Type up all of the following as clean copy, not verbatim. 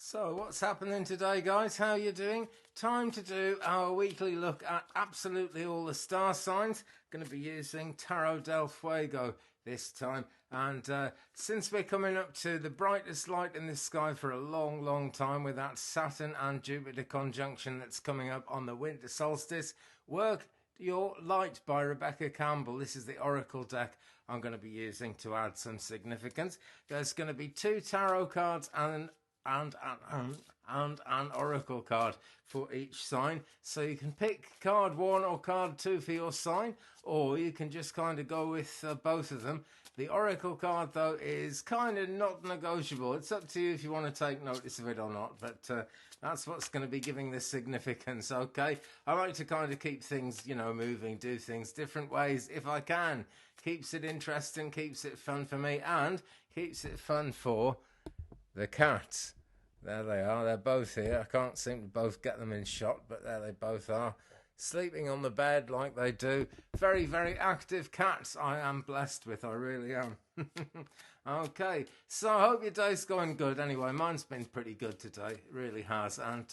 So what's happening today, guys? How you doing? Time to do our weekly look at absolutely all the star signs. Going to be using Tarot del Fuego this time. And since we're coming up to the brightest light in the sky for a long time with that Saturn and Jupiter conjunction that's coming up on the winter solstice, work your Light by Rebecca Campbell. This is the Oracle deck I'm going to be using to add some significance. There's going to be 2 tarot cards and an oracle card for each sign, so you can pick card 1 or card 2 for your sign, or you can just kind of go with both of them. The oracle card though is kind of not negotiable. It's up to you if you want to take notice of it or not, but that's what's going to be giving this significance. Okay, I like to kind of keep things, you know, moving, do things different ways if I can. Keeps it interesting, keeps it fun for me, and keeps it fun for the cats. There they are, they're both here. I can't seem to both get them in shot, but there they both are, sleeping on the bed like they do. Very active cats I am blessed with, I really am. Okay, so I hope your day's going good. Anyway, mine's been pretty good today, it really has, and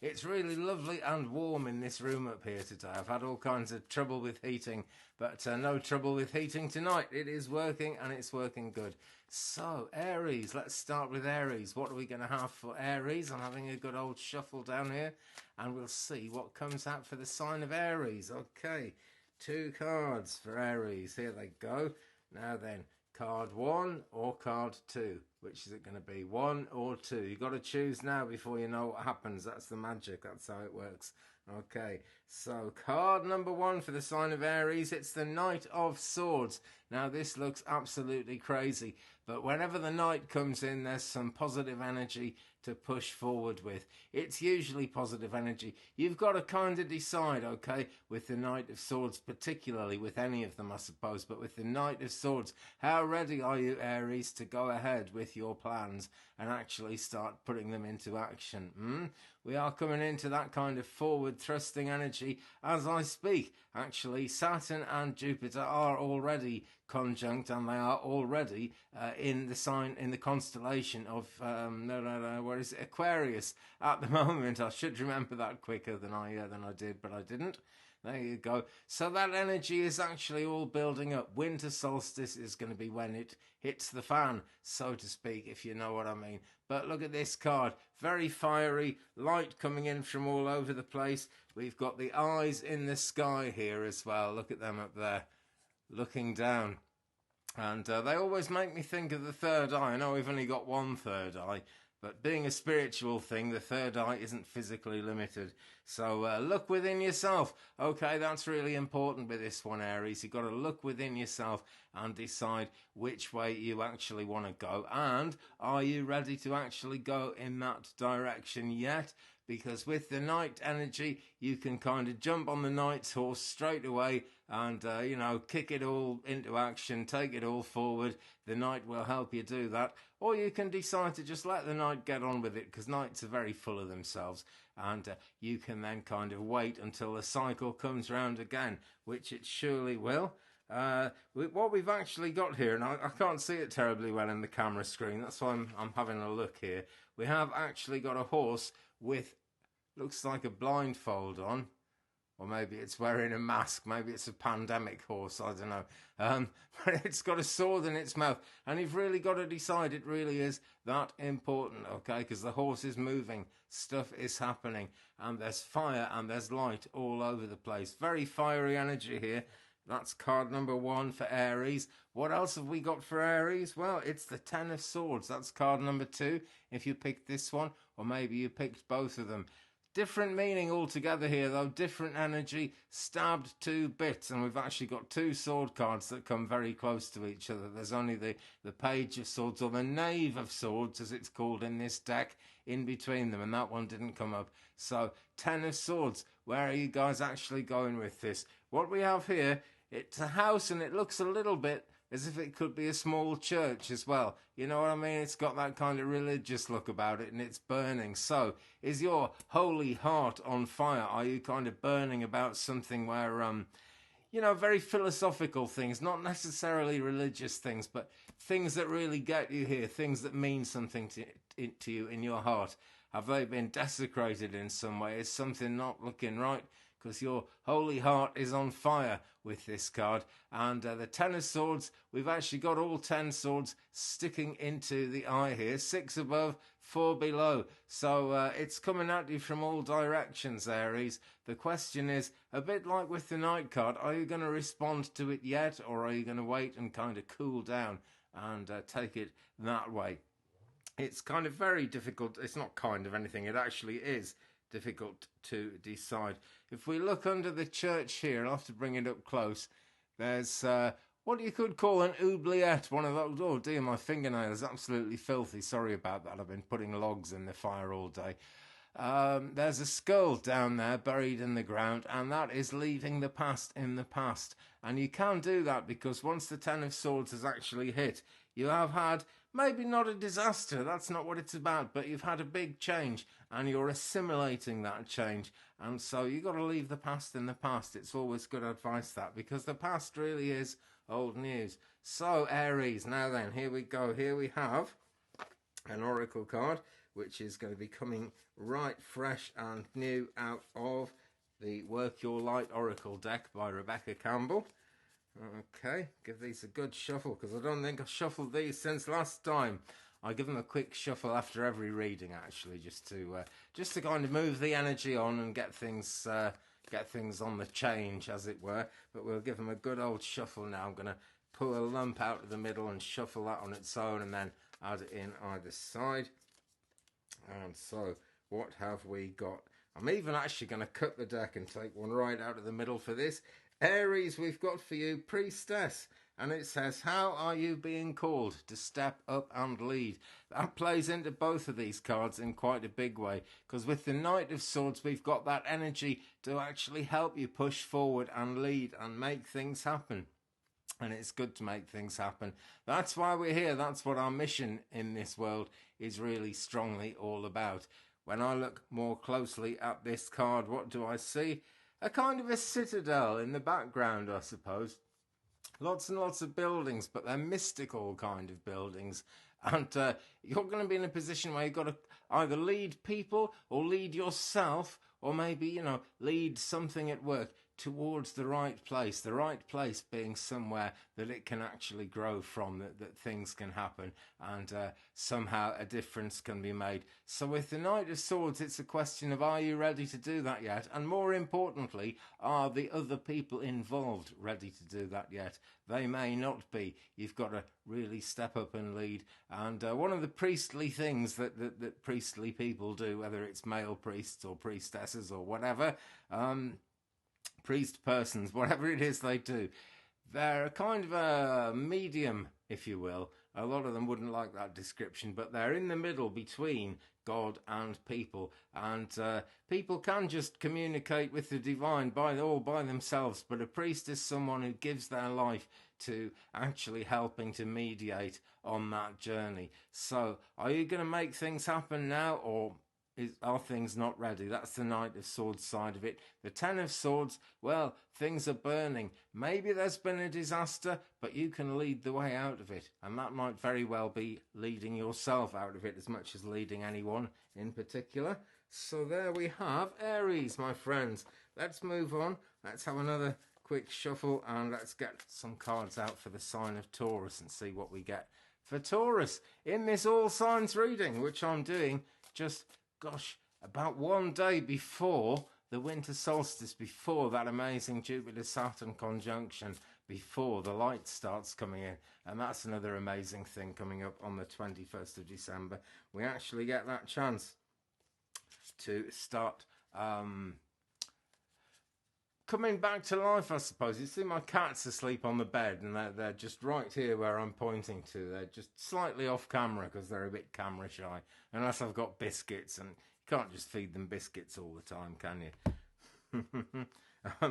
it's really lovely and warm in this room up here today. I've had all kinds of trouble with heating, but no trouble with heating tonight. It is working, and it's working good. So, Aries, let's start with Aries. What are we going to have for Aries? I'm having a good old shuffle down here, and we'll see what comes out for the sign of Aries. Okay, 2 cards for Aries. Here they go. Now then, card 1 or card 2. Which is it going to be? 1 or 2? You've got to choose now before you know what happens. That's the magic. That's how it works. Okay, so card number 1 for the sign of Aries, it's the Knight of Swords. Now this looks absolutely crazy, but whenever the Knight comes in, there's some positive energy to push forward with. It's usually positive energy. You've got to kind of decide, okay, with the Knight of Swords, particularly with any of them, I suppose, but with the Knight of Swords, how ready are you, Aries, to go ahead with your plans and actually start putting them into action? We are coming into that kind of forward thrusting energy as I speak. Actually, Saturn and Jupiter are already conjunct, and they are already in the sign, in the constellation of where is it, Aquarius at the moment. I should remember that quicker than I did, but I didn't. There you go. So that energy is actually all building up. Winter solstice is going to be when it hits the fan, so to speak, if you know what I mean. But look at this card. Very fiery, light coming in from all over the place. We've got the eyes in the sky here as well. Look at them up there, looking down. And they always make me think of the third eye. I know we've only got one third eye, but being a spiritual thing, the third eye isn't physically limited. So look within yourself. Okay, that's really important with this one, Aries. You've got to look within yourself and decide which way you actually want to go. And are you ready to actually go in that direction yet? Because with the Knight energy, you can kind of jump on the Knight's horse straight away and, you know, kick it all into action, take it all forward. The Knight will help you do that. Or you can decide to just let the Knight get on with it, because Knights are very full of themselves. And you can then kind of wait until the cycle comes round again, which it surely will. What we've actually got here, and I can't see it terribly well in the camera screen, that's why I'm having a look here. We have actually got a horse with, looks like a blindfold on, or maybe it's wearing a mask, maybe it's a pandemic horse, I don't know. But it's got a sword in its mouth, and you've really got to decide. It really is that important, okay, because the horse is moving, stuff is happening, and there's fire and there's light all over the place. Very fiery energy here. That's card number 1 for Aries. What else have we got for Aries? Well, it's the 10 of Swords. That's card number 2, if you picked this one, or maybe you picked both of them. Different meaning altogether here, though. Different energy, stabbed 2 bits. And we've actually got 2 sword cards that come very close to each other. There's only the Page of Swords, or the Knave of Swords, as it's called in this deck, in between them. And that one didn't come up. So, 10 of Swords. Where are you guys actually going with this? What we have here, it's a house, and it looks a little bit as if it could be a small church as well. You know what I mean? It's got that kind of religious look about it, and it's burning. So, is your holy heart on fire? Are you kind of burning about something where, you know, very philosophical things, not necessarily religious things, but things that really get you here, things that mean something to you in your heart? Have they been desecrated in some way? Is something not looking right? Because your holy heart is on fire with this card. And the 10 of swords, we've actually got all 10 swords sticking into the eye here. 6 above, 4 below. So it's coming at you from all directions, Aries. The question is, a bit like with the Knight card, are you going to respond to it yet? Or are you going to wait and kind of cool down and take it that way? It's kind of very difficult. It's not kind of anything. It actually is difficult to decide. If we look under the church here, I'll have to bring it up close. There's what you could call an oubliette, one of those. Oh dear, my fingernail is absolutely filthy. Sorry about that. I've been putting logs in the fire all day. There's a skull down there buried in the ground, and that is leaving the past in the past. And you can do that because once the 10 of swords has actually hit, you have had maybe not a disaster, that's not what it's about, but you've had a big change and you're assimilating that change. And so you've got to leave the past in the past. It's always good advice, that, because the past really is old news. So Aries, now then, here we go. Here we have an oracle card, which is going to be coming right fresh and new out of the Work Your Light Oracle deck by Rebecca Campbell. Okay, give these a good shuffle, because I don't think I've shuffled these since last time. I give them a quick shuffle after every reading, actually, just to kind of move the energy on and get things on the change, as it were. But we'll give them a good old shuffle now. I'm going to pull a lump out of the middle and shuffle that on its own, and then add it in either side. And so, what have we got? I'm even actually going to cut the deck and take one right out of the middle for this. Aries, we've got for you Priestess, and it says, how are you being called to step up and lead? That plays into both of these cards in quite a big way, because with the Knight of Swords, we've got that energy to actually help you push forward and lead and make things happen. And it's good to make things happen. That's why we're here. That's what our mission in this world is really strongly all about. When I look more closely at this card, what do I see? A kind of a citadel in the background, I suppose. Lots and lots of buildings, but they're mystical kind of buildings. And you're going to be in a position where you've got to either lead people or lead yourself, or maybe, lead something at work towards the right place being somewhere that it can actually grow from, that things can happen, and somehow a difference can be made. So with the Knight of Swords, it's a question of, are you ready to do that yet? And more importantly, are the other people involved ready to do that yet? They may not be. You've got to really step up and lead. And one of the priestly things that priestly people do, whether it's male priests or priestesses or whatever, priest persons, whatever it is they do, they're a kind of a medium, if you will. A lot of them wouldn't like that description, but they're in the middle between God and people. And people can just communicate with the divine all by themselves, but a priest is someone who gives their life to actually helping to mediate on that journey. So, are you going to make things happen now, or are things not ready? That's the Knight of Swords side of it. The 10 of Swords, well, things are burning. Maybe there's been a disaster, but you can lead the way out of it. And that might very well be leading yourself out of it as much as leading anyone in particular. So there we have Aries, my friends. Let's move on. Let's have another quick shuffle, and let's get some cards out for the sign of Taurus and see what we get for Taurus in this all signs reading, which I'm doing just, about one day before the winter solstice, before that amazing Jupiter-Saturn conjunction, before the light starts coming in. And that's another amazing thing coming up on the 21st of December. We actually get that chance to start coming back to life, I suppose. You see my cat's asleep on the bed, and they're just right here where I'm pointing to. They're just slightly off camera because they're a bit camera shy. Unless I've got biscuits, and you can't just feed them biscuits all the time, can you?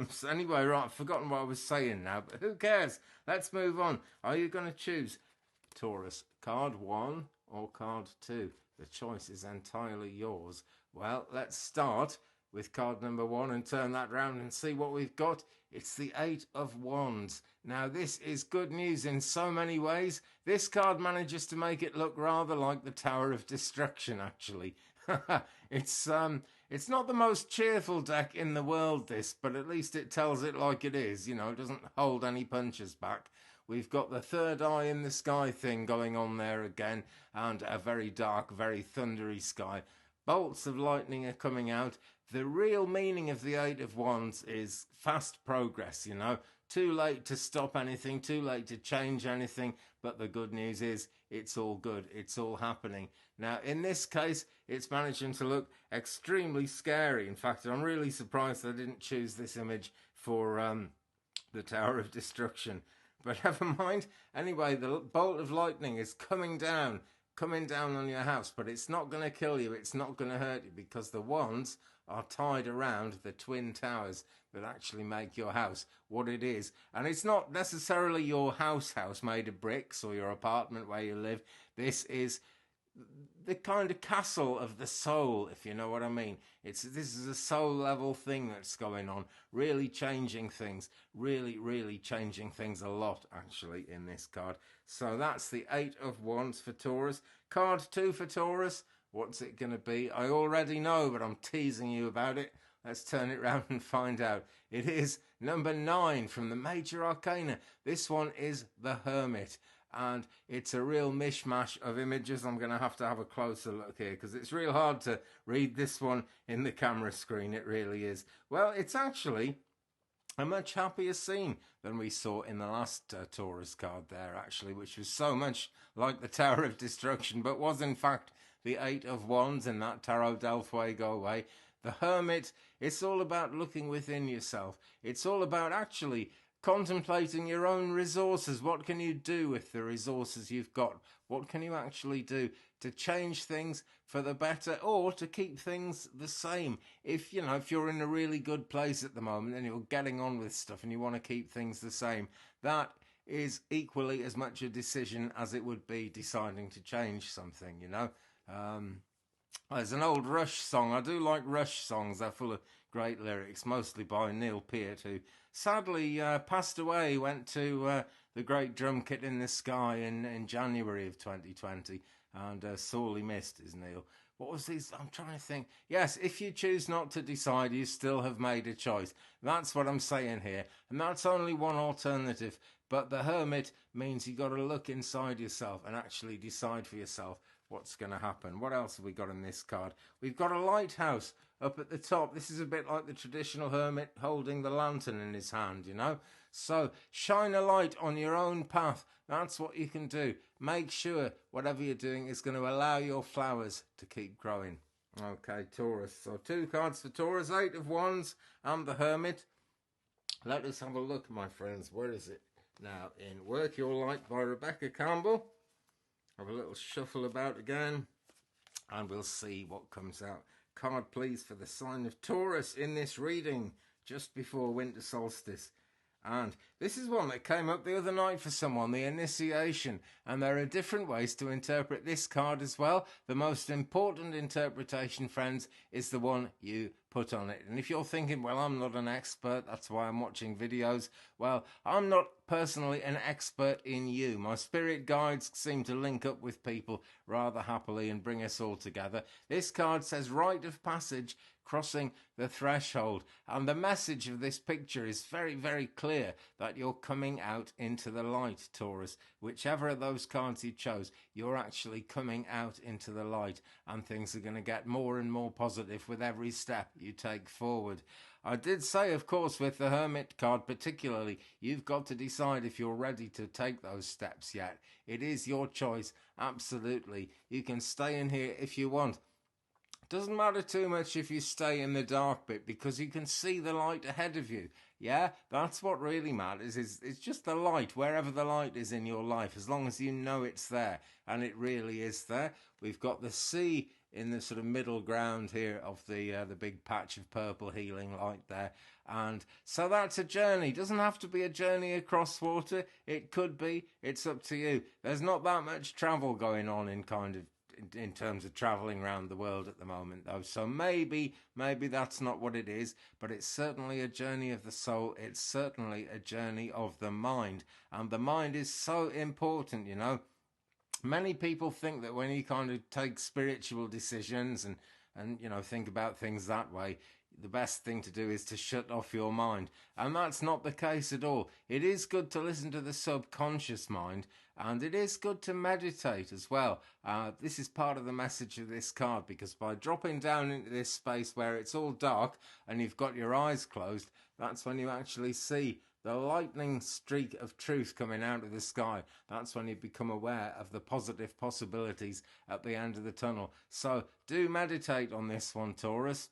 So anyway, right, I've forgotten what I was saying now, but who cares? Let's move on. Are you going to choose, Taurus, card 1 or card 2? The choice is entirely yours. Well, let's start with card number 1 and turn that round and see what we've got. It's the 8 of Wands. Now, this is good news in so many ways. This card manages to make it look rather like the Tower of Destruction, actually. It's not the most cheerful deck in the world, this, but at least it tells it like it is. You know, it doesn't hold any punches back. We've got the third eye in the sky thing going on there again, and a very dark, very thundery sky. Bolts of lightning are coming out. The real meaning of the 8 of Wands is fast progress, you know. Too late to stop anything, too late to change anything, but the good news is it's all good, it's all happening. Now, in this case, it's managing to look extremely scary. In fact, I'm really surprised I didn't choose this image for the Tower of Destruction. But never mind. Anyway, the bolt of lightning is coming down on your house, but it's not going to kill you, it's not going to hurt you, because the wands are tied around the twin towers that actually make your house what it is. And it's not necessarily your house made of bricks, or your apartment where you live. This is the kind of castle of the soul, if you know what I mean. This is a soul level thing that's going on, really changing things, really changing things a lot, actually, in this card. So that's the 8 of Wands for Taurus. Card 2 for Taurus, what's it going to be? I already know, but I'm teasing you about it. Let's turn it round and find out. It is number 9 from the Major Arcana. This one is the Hermit. And it's a real mishmash of images. I'm going to have a closer look here, because it's real hard to read this one in the camera screen. It really is. Well, it's actually a much happier scene than we saw in the last Taurus card there, actually, which was so much like the Tower of Destruction, but was in fact the 8 of Wands in that Tarot del Fuego way. The Hermit, it's all about looking within yourself. It's all about actually contemplating your own resources. What can you do with the resources you've got? What can you actually do to change things for the better, or to keep things the same? If you're in a really good place at the moment and you're getting on with stuff and you want to keep things the same, that is equally as much a decision as it would be deciding to change something, you know. There's an old Rush song. I do like Rush songs. They're full of great lyrics, mostly by Neil Peart, who sadly passed away. He went to the Great Drum Kit in the Sky in January of 2020, and sorely missed is Neil. What was these? I'm trying to think. Yes, if you choose not to decide, you still have made a choice. That's what I'm saying here, and that's only one alternative. But the Hermit means you got to look inside yourself and actually decide for yourself what's going to happen. What else have we got in this card? We've got a lighthouse up at the top. This is a bit like the traditional hermit holding the lantern in his hand, you know. So shine a light on your own path. That's what you can do. Make sure whatever you're doing is going to allow your flowers to keep growing. Okay, Taurus. So 2 cards for Taurus, 8 of Wands and the Hermit. Let us have a look, my friends. Where is it? Now, in Work Your Light by Rebecca Campbell. Have a little shuffle about again, and we'll see what comes out. Card, please, for the sign of Taurus in this reading, just before winter solstice. And this is one that came up the other night for someone, the initiation. And there are different ways to interpret this card as well. The most important interpretation, friends, is the one you put on it. And if you're thinking, well, I'm not an expert, that's why I'm watching videos. Well, I'm not personally an expert in you. My spirit guides seem to link up with people rather happily and bring us all together. This card says rite of passage, crossing the threshold. And the message of this picture is very, very clear, that you're coming out into the light, Taurus. Whichever of those cards you chose, you're actually coming out into the light, and things are going to get more and more positive with every step you take forward. I did say, of course, with the Hermit card particularly, you've got to decide if you're ready to take those steps yet. It is your choice, absolutely. You can stay in here if you want. Doesn't matter too much if you stay in the dark bit, because you can see the light ahead of you. Yeah, that's what really matters. It's just the light, wherever the light is in your life, as long as you know it's there, and it really is there. We've got the sea in the sort of middle ground here of the big patch of purple healing light there. And so that's a journey. Doesn't have to be a journey across water. It could be. It's up to you. There's not that much travel going on in kind of in terms of traveling around the world at the moment, though. So maybe that's not what it is, but it's certainly a journey of the soul. It's certainly a journey of the mind, and the mind is so important, you know. Many people think that when you kind of take spiritual decisions and you know, think about things that way, the best thing to do is to shut off your mind. And that's not the case at all. It is good to listen to the subconscious mind, and it is good to meditate as well. This is part of the message of this card, because by dropping down into this space where it's all dark and you've got your eyes closed, that's when you actually see the lightning streak of truth coming out of the sky. That's when you become aware of the positive possibilities at the end of the tunnel. So do meditate on this one, Taurus.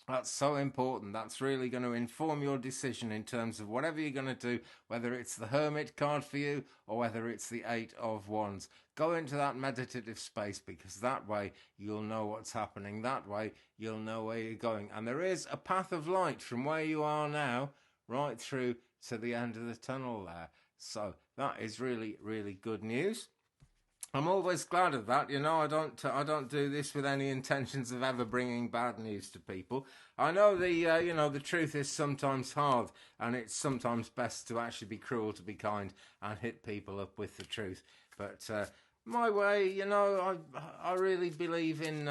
That's so important. That's really going to inform your decision in terms of whatever you're going to do, whether it's the Hermit card for you or whether it's the Eight of Wands. Go into that meditative space, because that way you'll know what's happening. That way you'll know where you're going. And there is a path of light from where you are now right through to the end of the tunnel there. So that is really, really good news. I'm always glad of that. You know, I don't do this with any intentions of ever bringing bad news to people. I know the truth is sometimes hard, and it's sometimes best to actually be cruel to be kind and hit people up with the truth. But my way, you know, I really believe in.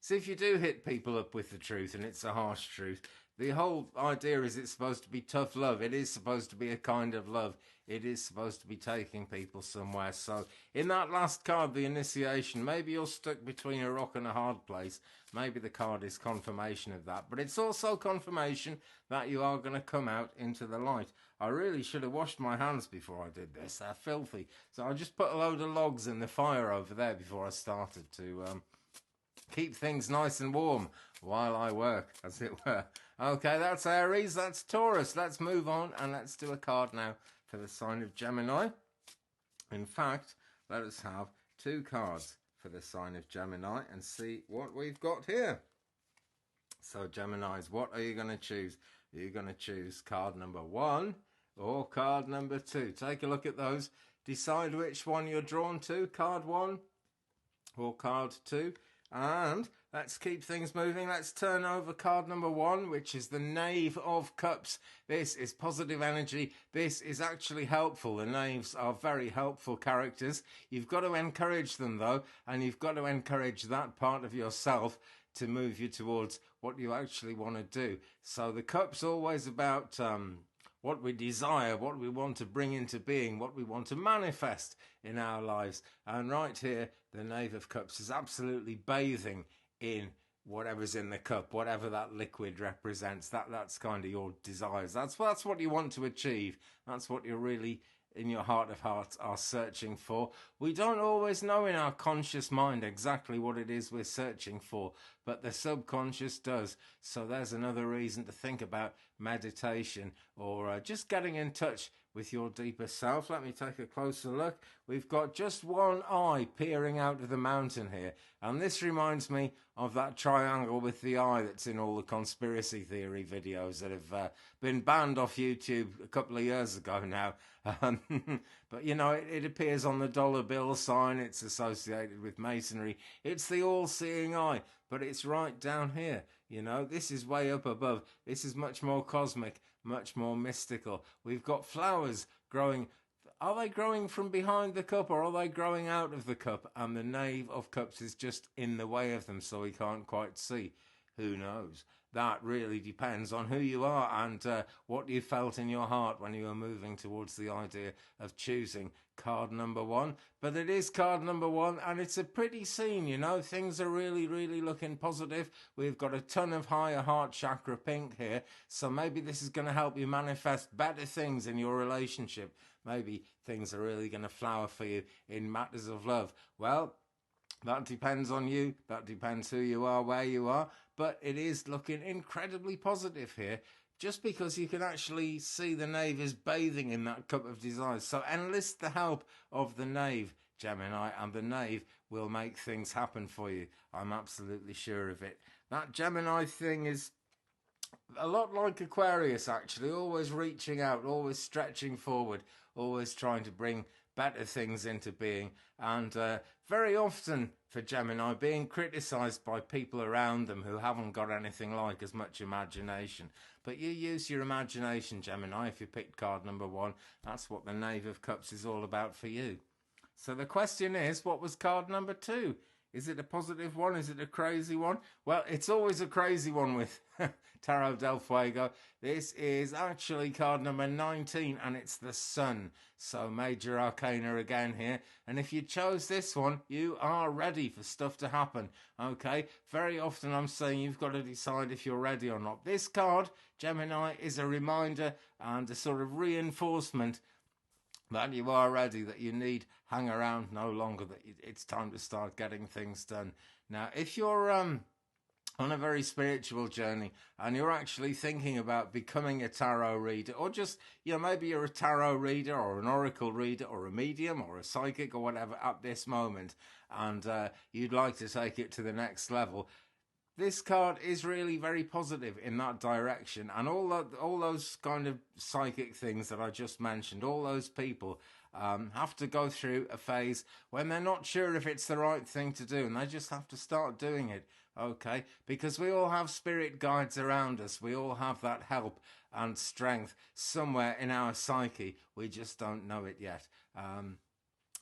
So if you do hit people up with the truth, and it's a harsh truth, the whole idea is it's supposed to be tough love. It is supposed to be a kind of love. It is supposed to be taking people somewhere. So in that last card, the initiation, maybe you're stuck between a rock and a hard place. Maybe the card is confirmation of that. But it's also confirmation that you are going to come out into the light. I really should have washed my hands before I did this. They're filthy. So I just put a load of logs in the fire over there before I started to keep things nice and warm while I work, as it were. Okay, that's Aries, that's Taurus. Let's move on and let's do a card now for the sign of Gemini. In fact, let us have two cards for the sign of Gemini and see what we've got here. So, Geminis, what are you going to choose? Are you going to choose card number 1 or card number 2? Take a look at those. Decide which one you're drawn to, card 1 or card 2. And let's keep things moving. Let's turn over card number 1, which is the Knave of Cups. This is positive energy. This is actually helpful. The Knaves are very helpful characters. You've got to encourage them, though, and you've got to encourage that part of yourself to move you towards what you actually want to do. So the Cup's always about what we desire, what we want to bring into being, what we want to manifest in our lives. And right here, the Knave of Cups is absolutely bathing in whatever's in the cup, whatever that liquid represents. That's kind of your desires. That's what you want to achieve. That's what you're really, in your heart of hearts, are searching for. We don't always know in our conscious mind exactly what it is we're searching for, but the subconscious does. So there's another reason to think about meditation or just getting in touch with your deeper self. Let me take a closer look. We've got just one eye peering out of the mountain here, and this reminds me of that triangle with the eye that's in all the conspiracy theory videos that have been banned off YouTube a couple of years ago now. But you know, it appears on the dollar bill sign. It's associated with masonry. It's the all-seeing eye, but it's right down here. You know, this is way up above. This is much more cosmic, much more mystical. We've got flowers growing. Are they growing from behind the cup, or are they growing out of the cup? And the Knave of Cups is just in the way of them, so we can't quite see. Who knows? That really depends on who you are and what you felt in your heart when you were moving towards the idea of choosing card number 1. But it is card number 1, and it's a pretty scene, you know. Things are really, really looking positive. We've got a ton of higher heart chakra pink here, so maybe this is going to help you manifest better things in your relationship. Maybe things are really going to flower for you in matters of love. Well, that depends on you. That depends who you are, where you are. But it is looking incredibly positive here, just because you can actually see the Knave is bathing in that cup of desires. So enlist the help of the Knave, Gemini, and the Knave will make things happen for you. I'm absolutely sure of it. That Gemini thing is a lot like Aquarius, actually, always reaching out, always stretching forward, always trying to bring better things into being, and very often for Gemini being criticised by people around them who haven't got anything like as much imagination. But you use your imagination, Gemini, if you picked card number 1. That's what the Knave of Cups is all about for you. So the question is, what was card number 2? Is it a positive one? Is it a crazy one? Well, it's always a crazy one with Tarot del Fuego. This is actually card number 19, and it's the Sun. So major arcana again here. And if you chose this one, you are ready for stuff to happen. Okay, very often I'm saying you've got to decide if you're ready or not. This card, Gemini, is a reminder and a sort of reinforcement that you are ready, that you need hang around no longer, that it's time to start getting things done. Now, if you're on a very spiritual journey and you're actually thinking about becoming a tarot reader, or just, maybe you're a tarot reader or an oracle reader or a medium or a psychic or whatever at this moment, and you'd like to take it to the next level, this card is really very positive in that direction. And all those kind of psychic things that I just mentioned, all those people have to go through a phase when they're not sure if it's the right thing to do, and they just have to start doing it, okay? Because we all have spirit guides around us. We all have that help and strength somewhere in our psyche. We just don't know it yet.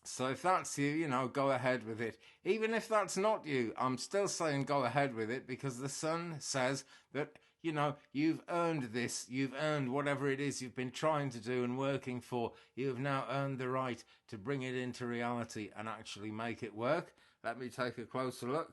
So if that's you, go ahead with it. Even if that's not you, I'm still saying go ahead with it, because the Sun says that, you've earned this. You've earned whatever it is you've been trying to do and working for. You've now earned the right to bring it into reality and actually make it work. Let me take a closer look.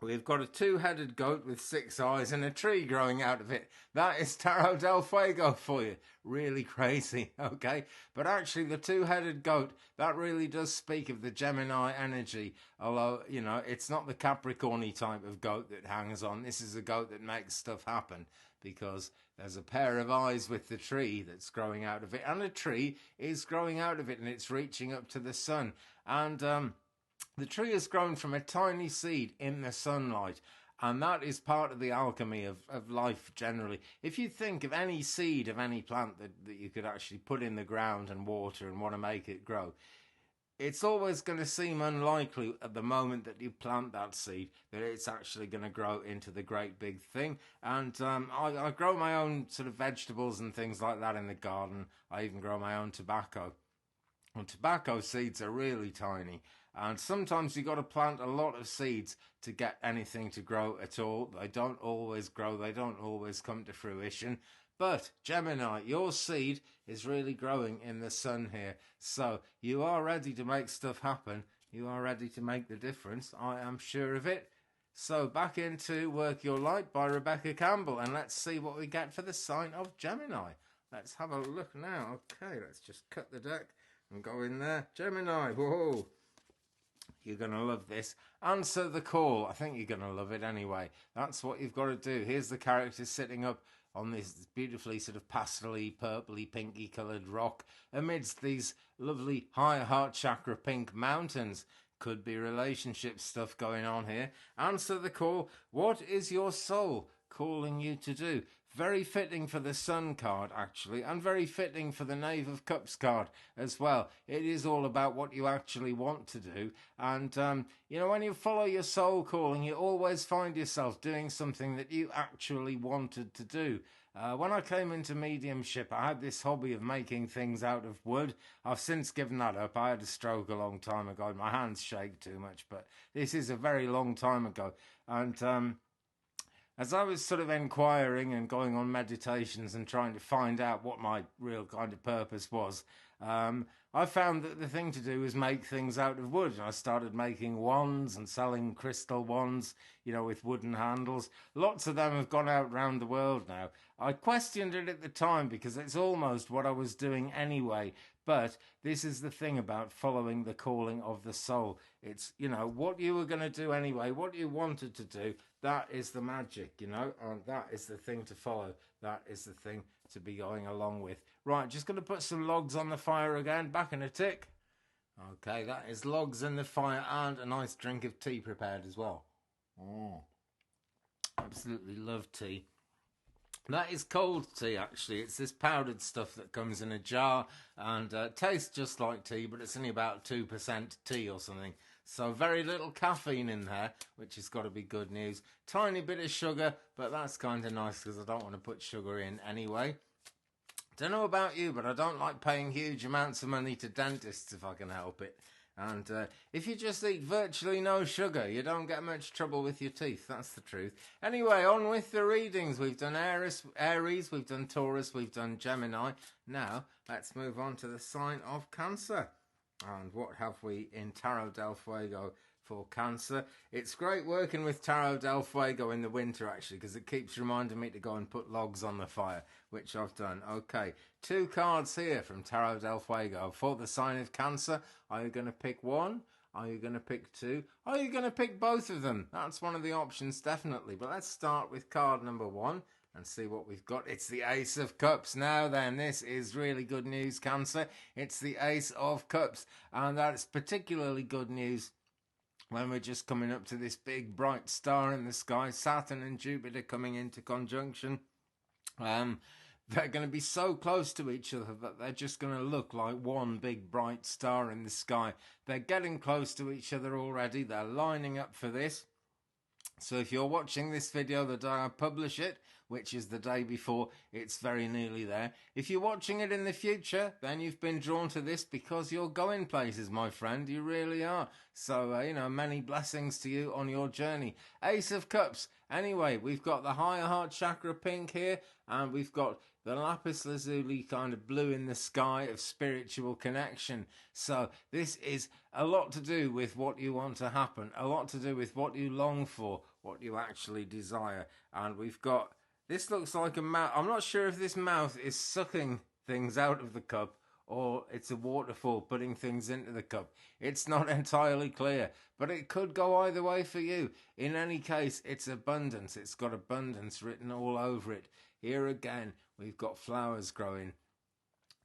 We've got a 2-headed goat with 6 eyes and a tree growing out of it. That is Tarot del Fuego for you. Really crazy, okay? But actually, the 2-headed goat, that really does speak of the Gemini energy. Although, it's not the Capricorn-y type of goat that hangs on. This is a goat that makes stuff happen, because there's a pair of eyes with the tree that's growing out of it. And a tree is growing out of it, and it's reaching up to the sun. And the tree has grown from a tiny seed in the sunlight, and that is part of the alchemy of life generally. If you think of any seed of any plant that you could actually put in the ground and water and want to make it grow, it's always going to seem unlikely at the moment that you plant that seed that it's actually going to grow into the great big thing. And I grow my own sort of vegetables and things like that in the garden. I even grow my own tobacco. And tobacco seeds are really tiny. And sometimes you've got to plant a lot of seeds to get anything to grow at all. They don't always grow. They don't always come to fruition. But Gemini, your seed is really growing in the sun here. So you are ready to make stuff happen. You are ready to make the difference. I am sure of it. So back into Work Your Light by Rebecca Campbell. And let's see what we get for the sign of Gemini. Let's have a look now. Okay, let's just cut the deck and go in there. Gemini, whoa. You're going to love this. Answer the call. I think you're going to love it anyway. That's what you've got to do. Here's the character sitting up on this beautifully sort of pastel-y, purpley, pinky coloured rock amidst these lovely high heart chakra pink mountains. Could be relationship stuff going on here. Answer the call. What is your soul calling you to do? Very fitting for the Sun card, actually, and very fitting for the Knave of Cups card as well. It is all about what you actually want to do. And, when you follow your soul calling, you always find yourself doing something that you actually wanted to do. When I came into mediumship, I had this hobby of making things out of wood. I've since given that up. I had a stroke a long time ago. My hands shake too much, but this is a very long time ago. And as I was sort of inquiring and going on meditations and trying to find out what my real kind of purpose was, I found that the thing to do was make things out of wood. I started making wands and selling crystal wands, with wooden handles. Lots of them have gone out around the world now. I questioned it at the time because it's almost what I was doing anyway. But this is the thing about following the calling of the soul. It's, what you were going to do anyway, what you wanted to do, that is the magic, and that is the thing to follow. That is the thing to be going along with. Right, just going to put some logs on the fire again, back in a tick. Okay, that is logs in the fire and a nice drink of tea prepared as well. Absolutely love tea. That is cold tea, actually. It's this powdered stuff that comes in a jar and tastes just like tea, but it's only about 2% tea or something. So very little caffeine in there, which has got to be good news. Tiny bit of sugar, but that's kind of nice because I don't want to put sugar in anyway. Don't know about you, but I don't like paying huge amounts of money to dentists if I can help it. And if you just eat virtually no sugar, you don't get much trouble with your teeth. That's the truth. Anyway, on with the readings. We've done Aries, we've done Taurus, we've done Gemini. Now, let's move on to the sign of Cancer. And what have we in Tarot del Fuego for Cancer? It's great working with Tarot del Fuego in the winter, actually, because it keeps reminding me to go and put logs on the fire, which I've done. Okay, 2 cards here from Tarot del Fuego for the sign of Cancer. Are you going to pick one? Are you going to pick 2? Are you going to pick both of them? That's one of the options, definitely. But let's start with card number 1 and see what we've got. It's the Ace of Cups. Now then, this is really good news, Cancer. It's the Ace of Cups. And that's particularly good news when we're just coming up to this big bright star in the sky, Saturn and Jupiter coming into conjunction. They're going to be so close to each other that they're just going to look like one big bright star in the sky. They're getting close to each other already. They're lining up for this. So if you're watching this video the day I publish it, which is the day before, it's very nearly there. If you're watching it in the future, then you've been drawn to this because you're going places, my friend. You really are. So, many blessings to you on your journey. Ace of Cups. Anyway, we've got the higher heart chakra pink here, and we've got the lapis lazuli kind of blue in the sky of spiritual connection. So this is a lot to do with what you want to happen, a lot to do with what you long for, what you actually desire. And we've got, this looks like a mouth. I'm not sure if this mouth is sucking things out of the cup or it's a waterfall putting things into the cup. It's not entirely clear, but it could go either way for you. In any case, it's abundance. It's got abundance written all over it. Here again, we've got flowers growing.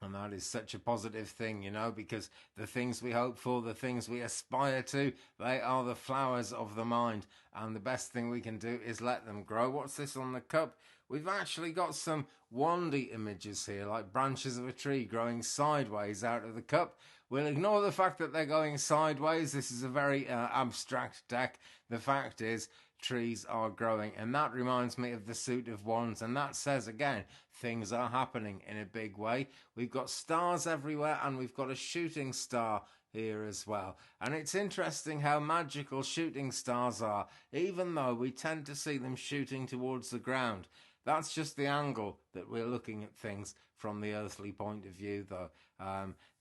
And that is such a positive thing, because the things we hope for, the things we aspire to, they are the flowers of the mind. And the best thing we can do is let them grow. What's this on the cup? We've actually got some wandy images here, like branches of a tree growing sideways out of the cup. We'll ignore the fact that they're going sideways. This is a very abstract deck. The fact is, trees are growing, and that reminds me of the suit of wands, and that says again things are happening in a big way. We've got stars everywhere, and we've got a shooting star here as well. And it's interesting how magical shooting stars are, even though we tend to see them shooting towards the ground. That's just the angle that we're looking at things from the earthly point of view, though.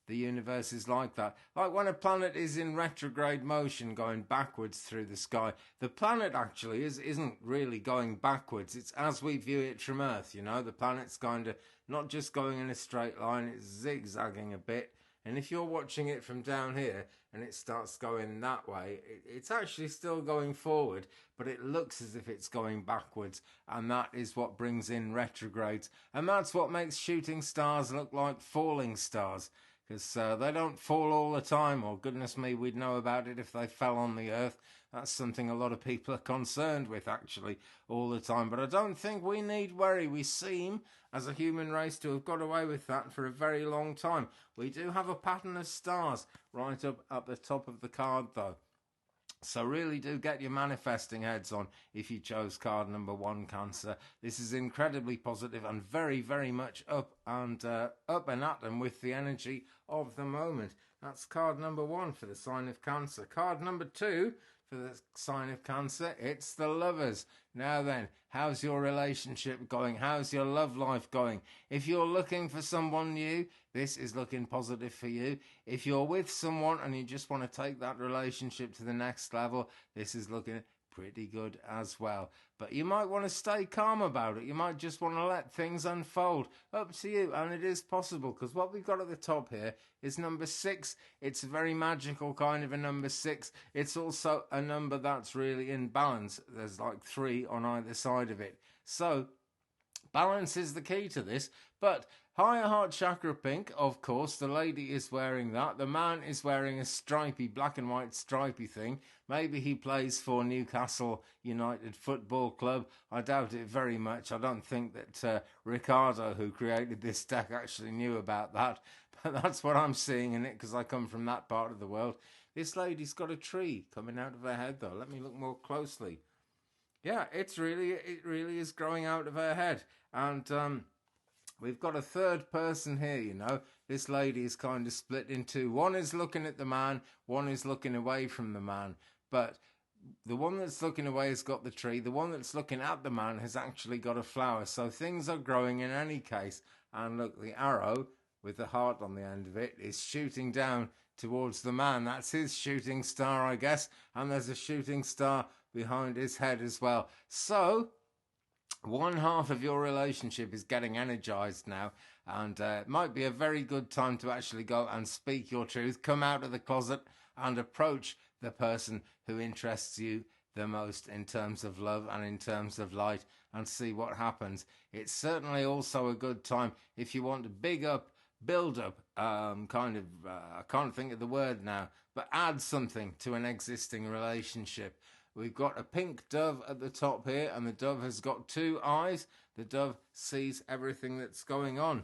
The universe is like that. Like when a planet is in retrograde motion going backwards through the sky, the planet actually isn't really going backwards. It's as we view it from Earth, The planet's kind of not just going in a straight line, it's zigzagging a bit. And if you're watching it from down here and it starts going that way, it's actually still going forward, but it looks as if it's going backwards. And that is what brings in retrogrades. And that's what makes shooting stars look like falling stars. Because they don't fall all the time, or goodness me, we'd know about it if they fell on the earth. That's something a lot of people are concerned with, actually, all the time. But I don't think we need worry. We seem, as a human race, to have got away with that for a very long time. We do have a pattern of stars right up at the top of the card, though. So really do get your manifesting heads on if you chose card number 1, Cancer. This is incredibly positive and very, very much up and at them with the energy of the moment. That's card number 1 for the sign of Cancer. Card number 2 for the sign of Cancer, it's the Lovers. Now then, how's your relationship going? How's your love life going? If you're looking for someone new, this is looking positive for you. If you're with someone and you just want to take that relationship to the next level, this is looking pretty good as well. But you might want to stay calm about it. You might just want to let things unfold. Up to you, and it is possible, because what we've got at the top here is number 6. It's a very magical kind of a number 6. It's also a number that's really in balance. There's like 3 on either side of it. So Balance is the key to this, but higher heart chakra pink, of course, the lady is wearing that. The man is wearing a stripy, black and white stripy thing. Maybe he plays for Newcastle United Football Club. I doubt it very much. I don't think that Ricardo, who created this deck, actually knew about that. But that's what I'm seeing in it, because I come from that part of the world. This lady's got a tree coming out of her head, though. Let me look more closely. Yeah, it really is growing out of her head. And we've got a third person here, you know. This lady is kind of split in two. One is looking at the man, one is looking away from the man. But the one that's looking away has got the tree. The one that's looking at the man has actually got a flower. So things are growing in any case. And look, the arrow with the heart on the end of it is shooting down towards the man. That's his shooting star, I guess. And there's a shooting star behind his head as well. So one half of your relationship is getting energized now, and it might be a very good time to actually go and speak your truth, come out of the closet and approach the person who interests you the most in terms of love and in terms of light, and see what happens. It's certainly also a good time if you want to build up, I can't think of the word now, but add something to an existing relationship. We've got a pink dove at the top here, and the dove has got two eyes. The dove sees everything that's going on.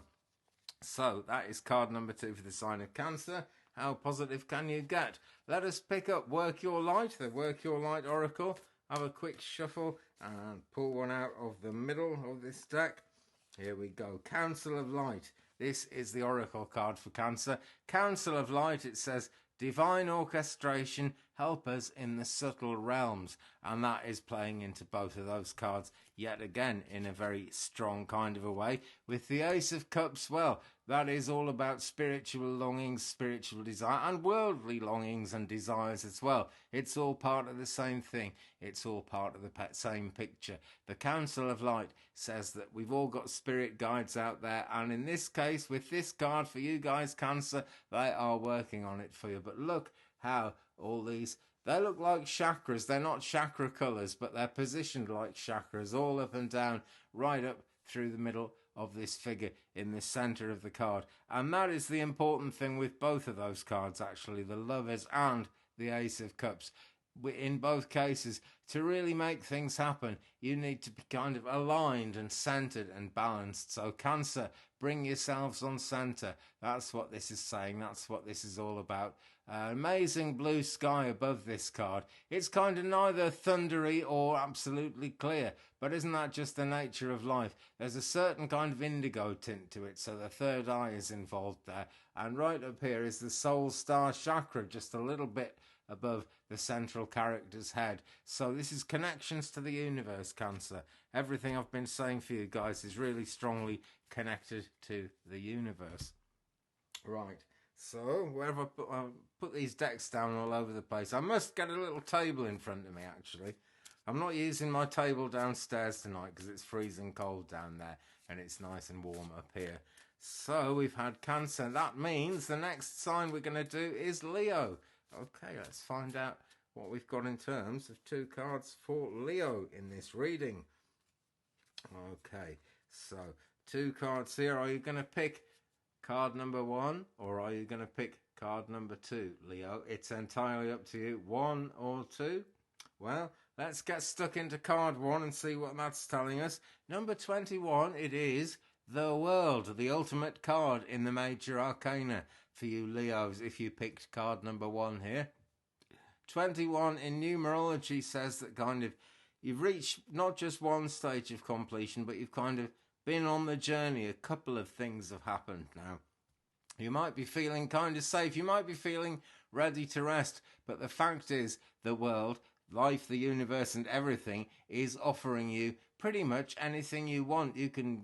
So that is card number 2 for the sign of Cancer. How positive can you get? Let us pick up Work Your Light, the Work Your Light Oracle. Have a quick shuffle and pull one out of the middle of this deck. Here we go. Council of Light. This is the Oracle card for Cancer. Council of Light, it says, divine orchestration, help us in the subtle realms. And that is playing into both of those cards yet again in a very strong kind of a way. With the Ace of Cups, well, that is all about spiritual longings, spiritual desire, and worldly longings and desires as well. It's all part of the same thing. It's all part of the same picture. The Council of Light says that we've all got spirit guides out there, and in this case, with this card for you guys, Cancer, they are working on it for you. But look how all these, they look like chakras. They're not chakra colours, but they're positioned like chakras, all up and down, right up through the middle of this figure in the centre of the card. And that is the important thing with both of those cards, actually, the Lovers and the Ace of Cups. In both cases, to really make things happen, you need to be kind of aligned and centered and balanced. So Cancer, bring yourselves on center. That's what this is saying. That's what this is all about. Amazing blue sky above this card. It's kind of neither thundery or absolutely clear, but isn't that just the nature of life? There's a certain kind of indigo tint to it, so the third eye is involved there. And right up here is the soul star chakra, just a little bit above the central character's head. So this is connections to the universe, Cancer. Everything I've been saying for you guys is really strongly connected to the universe. Right, so wherever I put these decks down all over the place, I must get a little table in front of me, actually. I'm not using my table downstairs tonight because it's freezing cold down there and it's nice and warm up here. So we've had Cancer. That means the next sign we're going to do is Leo. Okay, let's find out what we've got in terms of 2 cards for Leo in this reading. Okay, so 2 cards here. Are you going to pick card number 1 or are you going to pick card number 2, Leo? It's entirely up to you, 1 or 2. Well, let's get stuck into card 1 and see what that's telling us. Number 21, it is the World, the ultimate card in the major arcana for you Leos if you picked card number 1 here. 21 in numerology says that kind of you've reached not just one stage of completion, but you've kind of been on the journey. A couple of things have happened now. You might be feeling kind of safe. You might be feeling ready to rest. But the fact is, the world, life, the universe and everything is offering you pretty much anything you want. You can,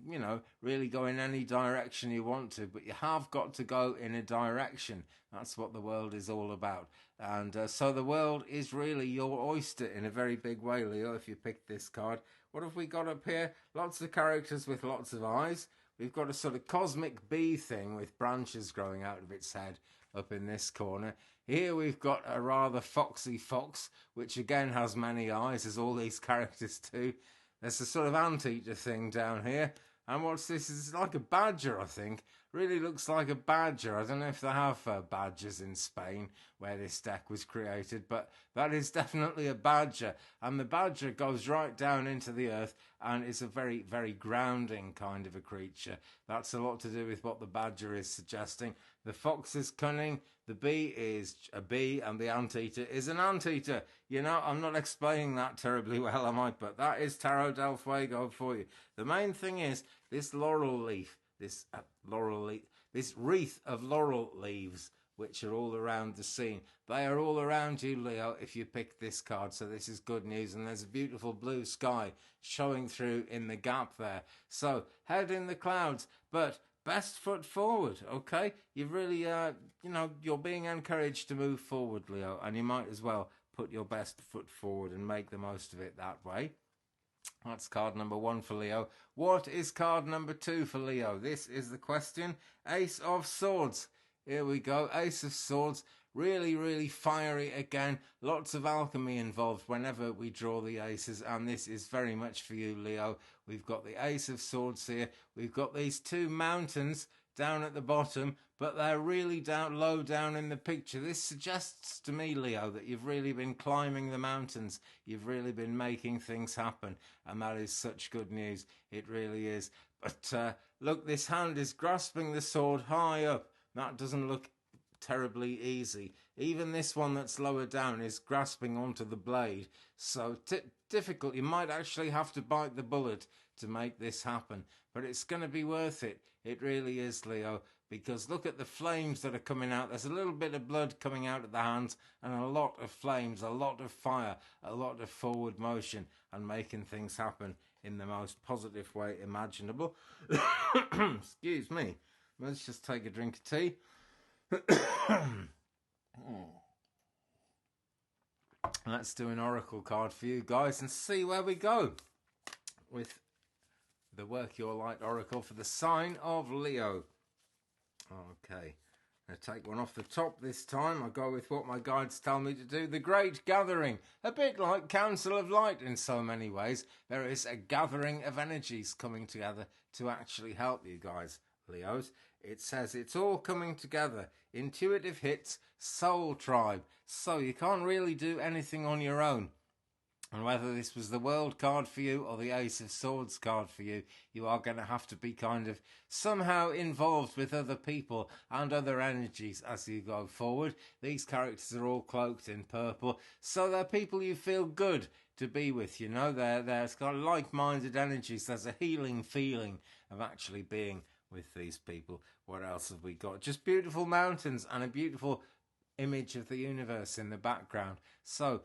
really go in any direction you want to, but you have got to go in a direction. That's what the world is all about. And so the world is really your oyster in a very big way, Leo, if you pick this card. What have we got up here? Lots of characters with lots of eyes. We've got a sort of cosmic bee thing with branches growing out of its head up in this corner. Here we've got a rather foxy fox, which again has many eyes, as all these characters do. There's a sort of anteater thing down here. And what's this? It's like a badger, I think. Really looks like a badger. I don't know if they have badgers in Spain where this deck was created, but that is definitely a badger. And the badger goes right down into the earth and is a very, very grounding kind of a creature. That's a lot to do with what the badger is suggesting. The fox is cunning, the bee is a bee, and the anteater is an anteater. You know, I'm not explaining that terribly well, am I? But that is Tarot del Fuego for you. The main thing is this laurel leaf, this wreath of laurel leaves, which are all around the scene. They are all around you, Leo, if you pick this card. So this is good news. And there's a beautiful blue sky showing through in the gap there. So head in the clouds, but best foot forward, okay? You've really, you're being encouraged to move forward, Leo, and you might as well put your best foot forward and make the most of it that way. That's card number 1 for Leo. What is card number 2 for Leo? This is the question. Ace of Swords. Here we go. Ace of Swords. Really, really fiery again. Lots of alchemy involved whenever we draw the aces, and this is very much for you, Leo. We've got the Ace of Swords here. We've got these 2 mountains down at the bottom, but they're really low down in the picture. This suggests to me, Leo, that you've really been climbing the mountains. You've really been making things happen, and that is such good news. It really is. But look, this hand is grasping the sword high up. That doesn't look terribly easy. Even this one that's lower down is grasping onto the blade. So difficult. You might actually have to bite the bullet to make this happen. But it's going to be worth it. It really is, Leo. Because look at the flames that are coming out. There's a little bit of blood coming out of the hands and a lot of flames, a lot of fire, a lot of forward motion and making things happen in the most positive way imaginable. Excuse me. Let's just take a drink of tea. Let's do an oracle card for you guys and see where we go with the Work Your Light oracle for the sign of Leo. Okay, I'll take one off the top this time. I'll go with what my guides tell me to do. The Great Gathering. A bit like Council of Light in so many ways. There is a gathering of energies coming together to actually help you guys, Leos. It says it's all coming together. Intuitive hits, soul tribe. So you can't really do anything on your own. And whether this was the World card for you or the Ace of Swords card for you, you are going to have to be kind of somehow involved with other people and other energies as you go forward. These characters are all cloaked in purple, so they're people you feel good to be with, you know. They're kind of like-minded energies. There's a healing feeling of actually being with these people. What else have we got? Just beautiful mountains and a beautiful image of the universe in the background. So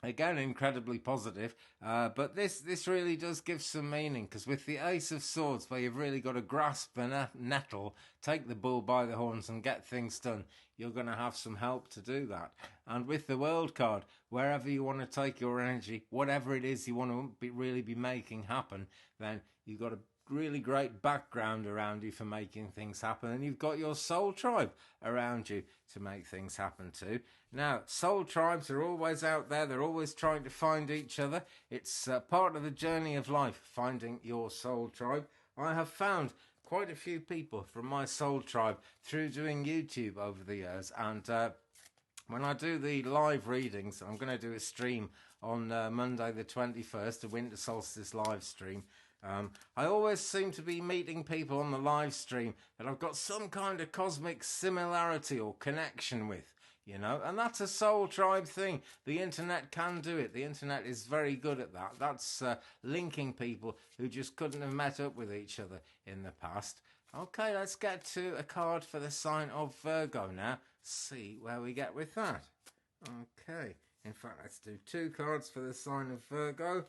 again, incredibly positive, but this really does give some meaning, because with the Ace of Swords, where you've really got to grasp the nettle, take the bull by the horns and get things done, you're going to have some help to do that. And with the World card, wherever you want to take your energy, whatever it is you want to really be making happen, then you've got a really great background around you for making things happen, and you've got your soul tribe around you to make things happen too. Now, soul tribes are always out there. They're always trying to find each other. It's part of the journey of life, finding your soul tribe. I have found quite a few people from my soul tribe through doing YouTube over the years, and when I do the live readings, I'm going to do a stream on Monday the 21st, a winter solstice live stream. I always seem to be meeting people on the live stream that I've got some kind of cosmic similarity or connection with, you know, and that's a soul tribe thing. The internet can do it. The internet is very good at that. That's linking people who just couldn't have met up with each other in the past. Okay, let's get to a card for the sign of Virgo now. See where we get with that. Okay, in fact, let's do 2 cards for the sign of Virgo.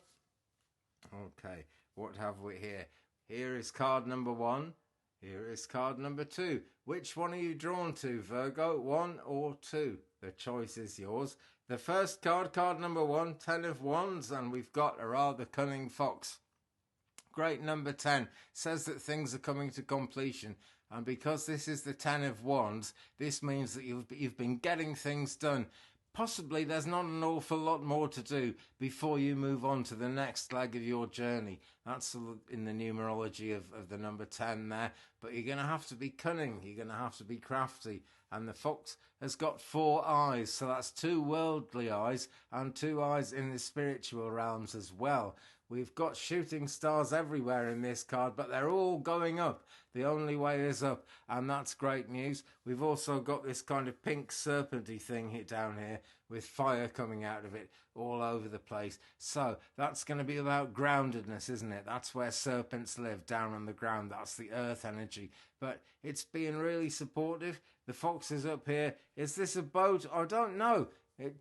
Okay. What have we here? Here is card number 1. Here is card number 2. Which one are you drawn to, Virgo? 1 or 2? The choice is yours. The first card, card number 1, 10 of Wands, and we've got a rather cunning fox. Great number 10. Says that things are coming to completion. And because this is the 10 of Wands, this means that you've been getting things done possibly there's not an awful lot more to do before you move on to the next leg of your journey. That's in the numerology of the number 10 there. But you're going to have to be cunning. You're going to have to be crafty. And the fox has got 4 eyes. So that's 2 worldly eyes and 2 eyes in the spiritual realms as well. We've got shooting stars everywhere in this card, but they're all going up. The only way is up, and that's great news. We've also got this kind of pink serpenty thing here down here with fire coming out of it all over the place. So that's going to be about groundedness, isn't it? That's where serpents live, down on the ground. That's the earth energy. But it's being really supportive. The fox is up here. Is this a boat? I don't know.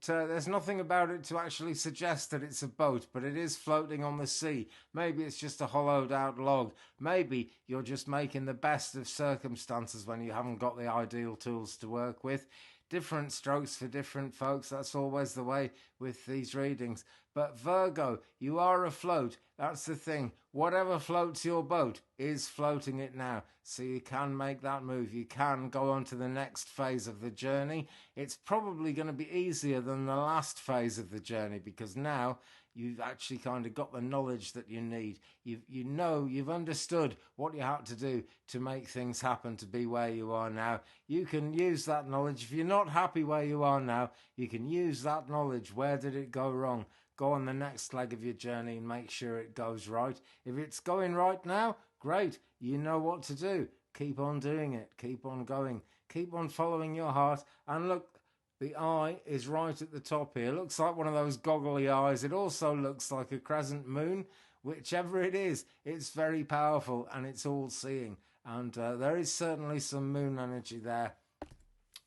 There's nothing about it to actually suggest that it's a boat, but it is floating on the sea. Maybe it's just a hollowed out log. Maybe you're just making the best of circumstances when you haven't got the ideal tools to work with. Different strokes for different folks. That's always the way with these readings. But Virgo, you are afloat. That's the thing. Whatever floats your boat is floating it now. So you can make that move. You can go on to the next phase of the journey. It's probably going to be easier than the last phase of the journey because now you've actually kind of got the knowledge that you need. You've understood what you had to do to make things happen to be where you are now. You can use that knowledge. If you're not happy where you are now, you can use that knowledge. Where did it go wrong? Go on the next leg of your journey and make sure it goes right. If it's going right now, great. You know what to do. Keep on doing it. Keep on going. Keep on following your heart. And look, the eye is right at the top here. Looks like one of those goggly eyes. It also looks like a crescent moon. Whichever it is, it's very powerful and it's all-seeing. And there is certainly some moon energy there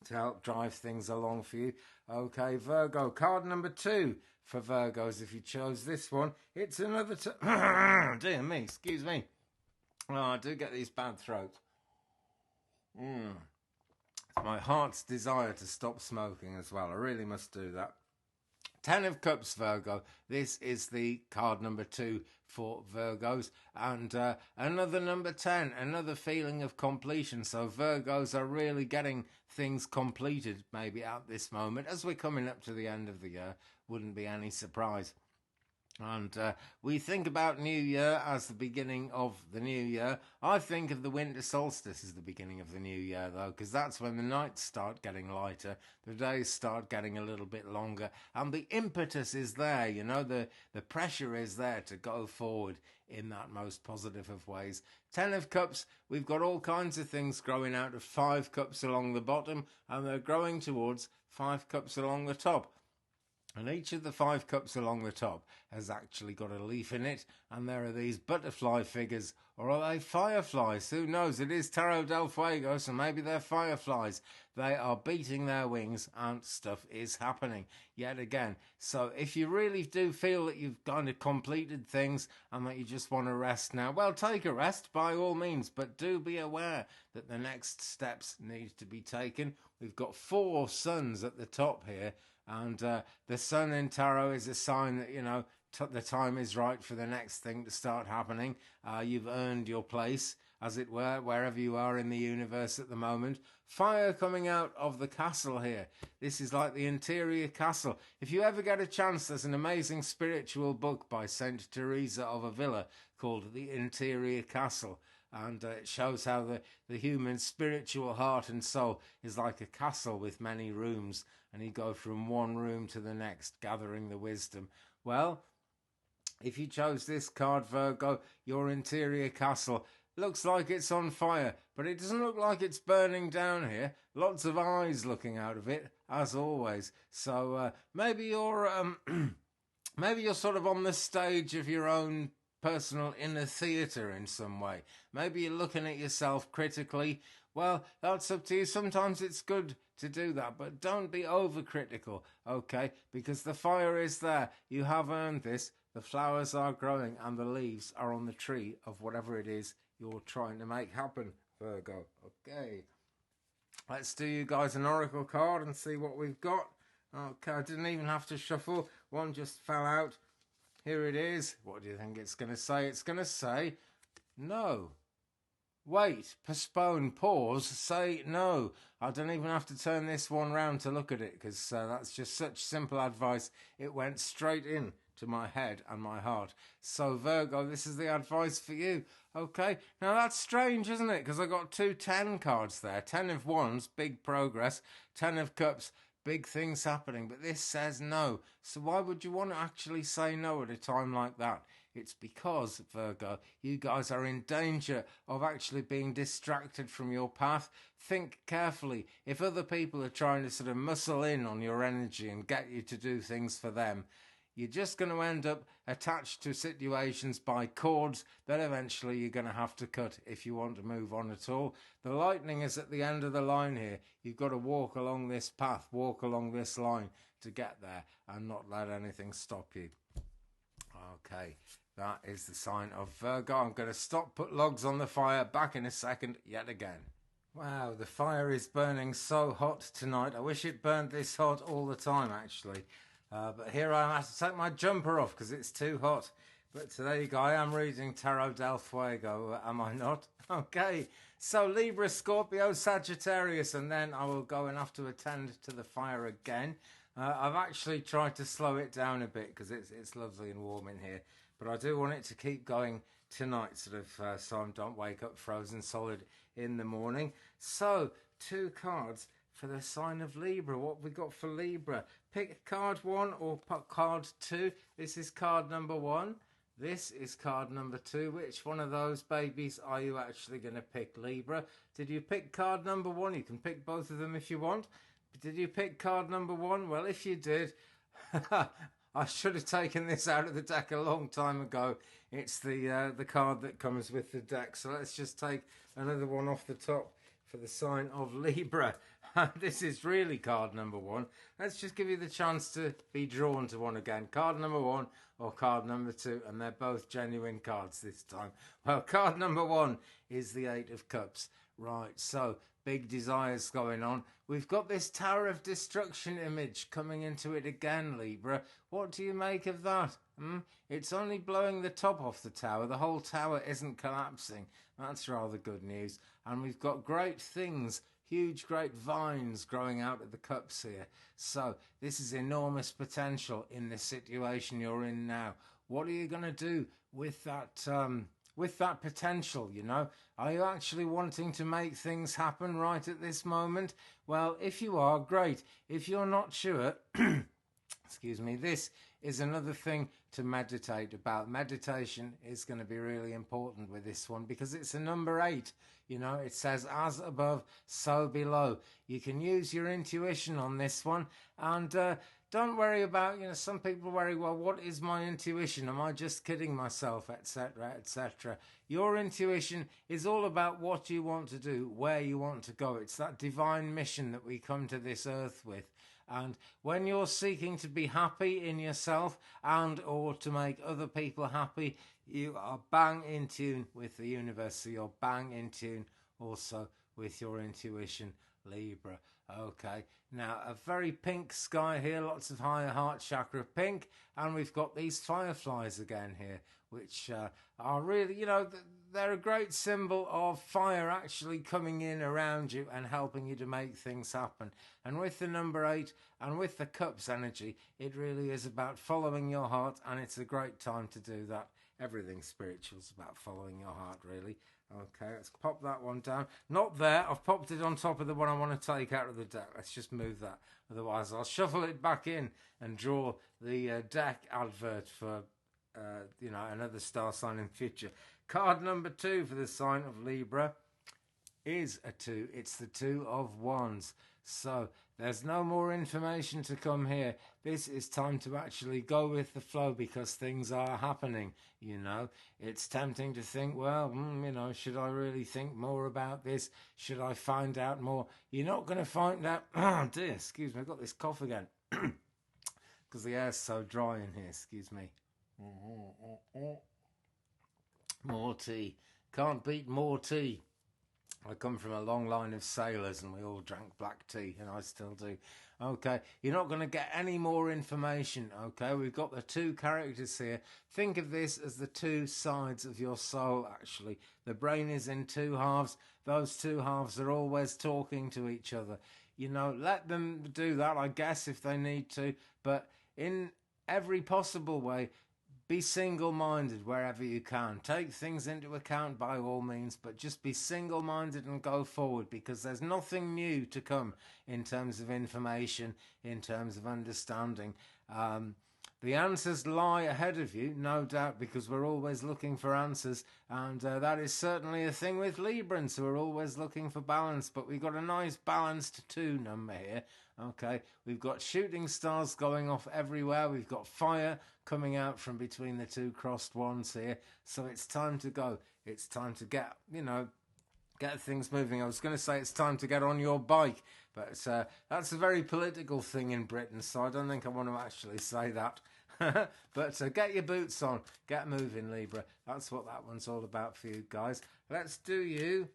to help drive things along for you. Okay, Virgo, card number 2 for Virgos. If you chose this one, it's another... Dear me, excuse me. Oh, I do get these bad throats. It's my heart's desire to stop smoking as well. I really must do that. 10 of Cups, Virgo. This is the card number 2 for Virgos. And another number 10, another feeling of completion. So Virgos are really getting things completed maybe at this moment. As we're coming up to the end of the year, wouldn't be any surprise. And we think about New Year as the beginning of the New Year. I think of the winter solstice as the beginning of the New Year, though, because that's when the nights start getting lighter, the days start getting a little bit longer, and the impetus is there, you know, the pressure is there to go forward in that most positive of ways. 10 of Cups, we've got all kinds of things growing out of 5 cups along the bottom, and they're growing towards 5 cups along the top. And each of the 5 cups along the top has actually got a leaf in it. And there are these butterfly figures. Or are they fireflies? Who knows? It is Tarot del Fuego, so maybe they're fireflies. They are beating their wings and stuff is happening yet again. So if you really do feel that you've kind of completed things and that you just want to rest now, well, take a rest by all means. But do be aware that the next steps need to be taken. We've got 4 suns at the top here. And the sun in tarot is a sign that, you know, the time is right for the next thing to start happening. You've earned your place, as it were, wherever you are in the universe at the moment. Fire coming out of the castle here. This is like the interior castle. If you ever get a chance, there's an amazing spiritual book by Saint Teresa of Avila called The Interior Castle. And it shows how the human spiritual heart and soul is like a castle with many rooms. And you go from one room to the next, gathering the wisdom. Well, if you chose this card, Virgo, your interior castle looks like it's on fire. But it doesn't look like it's burning down here. Lots of eyes looking out of it, as always. So maybe you're sort of on the stage of your own personal inner theatre in some way. Maybe you're looking at yourself critically. Well, that's up to you. Sometimes it's good to do that, but don't be overcritical, okay? Because the fire is there. You have earned this. The flowers are growing and the leaves are on the tree of whatever it is you're trying to make happen, Virgo. Okay. Let's do you guys an oracle card and see what we've got. Okay, I didn't even have to shuffle. One just fell out. Here it is. What do you think it's going to say? It's going to say no. wait, postpone, pause, say no. I don't even have to turn this one round to look at it, because that's just such simple advice. It went straight in to my head and my heart. So Virgo, this is the advice for you. Okay, now that's strange, isn't it? Because I got 2 10 cards there. 10 of Wands, big progress. 10 of Cups, big things happening. But this says no. So why would you want to actually say no at a time like that? It's because, Virgo, you guys are in danger of actually being distracted from your path. Think carefully. If other people are trying to sort of muscle in on your energy and get you to do things for them, you're just going to end up attached to situations by cords that eventually you're going to have to cut if you want to move on at all. The lightning is at the end of the line here. You've got to walk along this path, walk along this line to get there and not let anything stop you. Okay, that is the sign of Virgo. I'm going to stop, put logs on the fire, back in a second yet again. Wow, the fire is burning so hot tonight. I wish it burned this hot all the time, actually. But here I have to take my jumper off because it's too hot. But there you go, I am reading Tarot del Fuego, am I not? Okay, so Libra, Scorpio, Sagittarius, and then I will go and have to attend to the fire again. I've actually tried to slow it down a bit because it's lovely and warm in here. But I do want it to keep going tonight, sort of, so I don't wake up frozen solid in the morning. So, 2 cards for the sign of Libra. What have we got for Libra? Pick card 1 or card 2. This is card number 1. This is card number 2. Which one of those babies are you actually going to pick, Libra? Did you pick card number 1? You can pick both of them if you want. But did you pick card number 1? Well, if you did, I should have taken this out of the deck a long time ago. It's the card that comes with the deck. So let's just take another one off the top for the sign of Libra. This is really card number 1. Let's just give you the chance to be drawn to one again. Card number 1 or card number 2, and they're both genuine cards this time. Well, card number 1 is the 8 of Cups. Right, so big desires going on. We've got this Tower of Destruction image coming into it again, Libra. What do you make of that? It's only blowing the top off the tower. The whole tower isn't collapsing. That's rather good news. And we've got great things, huge, great vines growing out of the cups here. So this is enormous potential in the situation you're in now. What are you going to do with that potential, you know? Are you actually wanting to make things happen right at this moment? Well, if you are, great. If you're not sure, excuse me, this is another thing to meditate about. Meditation is going to be really important with this one because it's a number 8. You know, it says as above, so below. You can use your intuition on this one, and don't worry about, some people worry, well, what is my intuition? Am I just kidding myself, etc., etc. Your intuition is all about what you want to do, where you want to go. It's that divine mission that we come to this earth with. And when you're seeking to be happy in yourself and or to make other people happy, you are bang in tune with the universe. So you're bang in tune also with your intuition, Libra. Okay, now a very pink sky here, lots of higher heart chakra pink, and we've got these fireflies again here, which are really, they're a great symbol of fire actually coming in around you and helping you to make things happen. And with the number 8 and with the cups energy, it really is about following your heart, and it's a great time to do that. Everything spiritual is about following your heart, really. Okay, let's pop that one down. Not there. I've popped it on top of the one I want to take out of the deck. Let's just move that. Otherwise, I'll shuffle it back in and draw the deck advert for, another star sign in future. Card number 2 for the sign of Libra is a 2. It's the 2 of Wands. So there's no more information to come here. This is time to actually go with the flow because things are happening, It's tempting to think, well, should I really think more about this? Should I find out more? You're not going to find out. Oh, dear, excuse me, I've got this cough again. Because the air's so dry in here, excuse me. More tea. Can't beat more tea. I come from a long line of sailors and we all drank black tea, and I still do. Okay, you're not going to get any more information, okay? We've got the two characters here. Think of this as the two sides of your soul, actually. The brain is in two halves. Those two halves are always talking to each other. You know, let them do that, I guess, if they need to. But in every possible way, be single-minded wherever you can. Take things into account by all means, but just be single-minded and go forward, because there's nothing new to come in terms of information, in terms of understanding. The answers lie ahead of you, no doubt, because we're always looking for answers, and that is certainly a thing with Librans, who are always looking for balance. But we've got a nice balanced 2 number here. Okay, we've got shooting stars going off everywhere. We've got fire coming out from between the two crossed ones here. So it's time to go. It's time to get, you know, get things moving. I was going to say it's time to get on your bike, but that's a very political thing in Britain, so I don't think I want to actually say that. But get your boots on, get moving, Libra. That's what that one's all about for you guys. Let's do you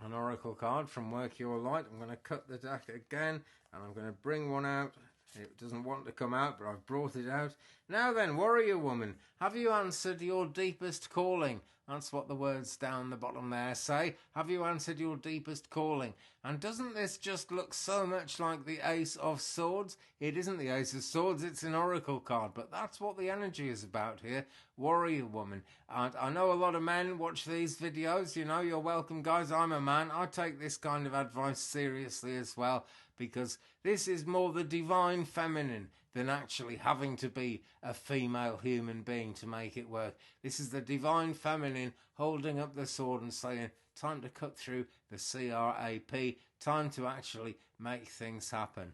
an oracle card from Work Your Light. I'm going to cut the deck again, and I'm going to bring one out. It doesn't want to come out, but I've brought it out. Now then, warrior woman, have you answered your deepest calling? That's what the words down the bottom there say. Have you answered your deepest calling? And doesn't this just look so much like the Ace of Swords? It isn't the Ace of Swords, it's an oracle card, but that's what the energy is about here. Warrior woman. And I know a lot of men watch these videos. You know, you're welcome, guys. I'm a man. I take this kind of advice seriously as well, because this is more the divine feminine than actually having to be a female human being to make it work. This is the divine feminine holding up the sword and saying, time to cut through the CRAP, time to actually make things happen.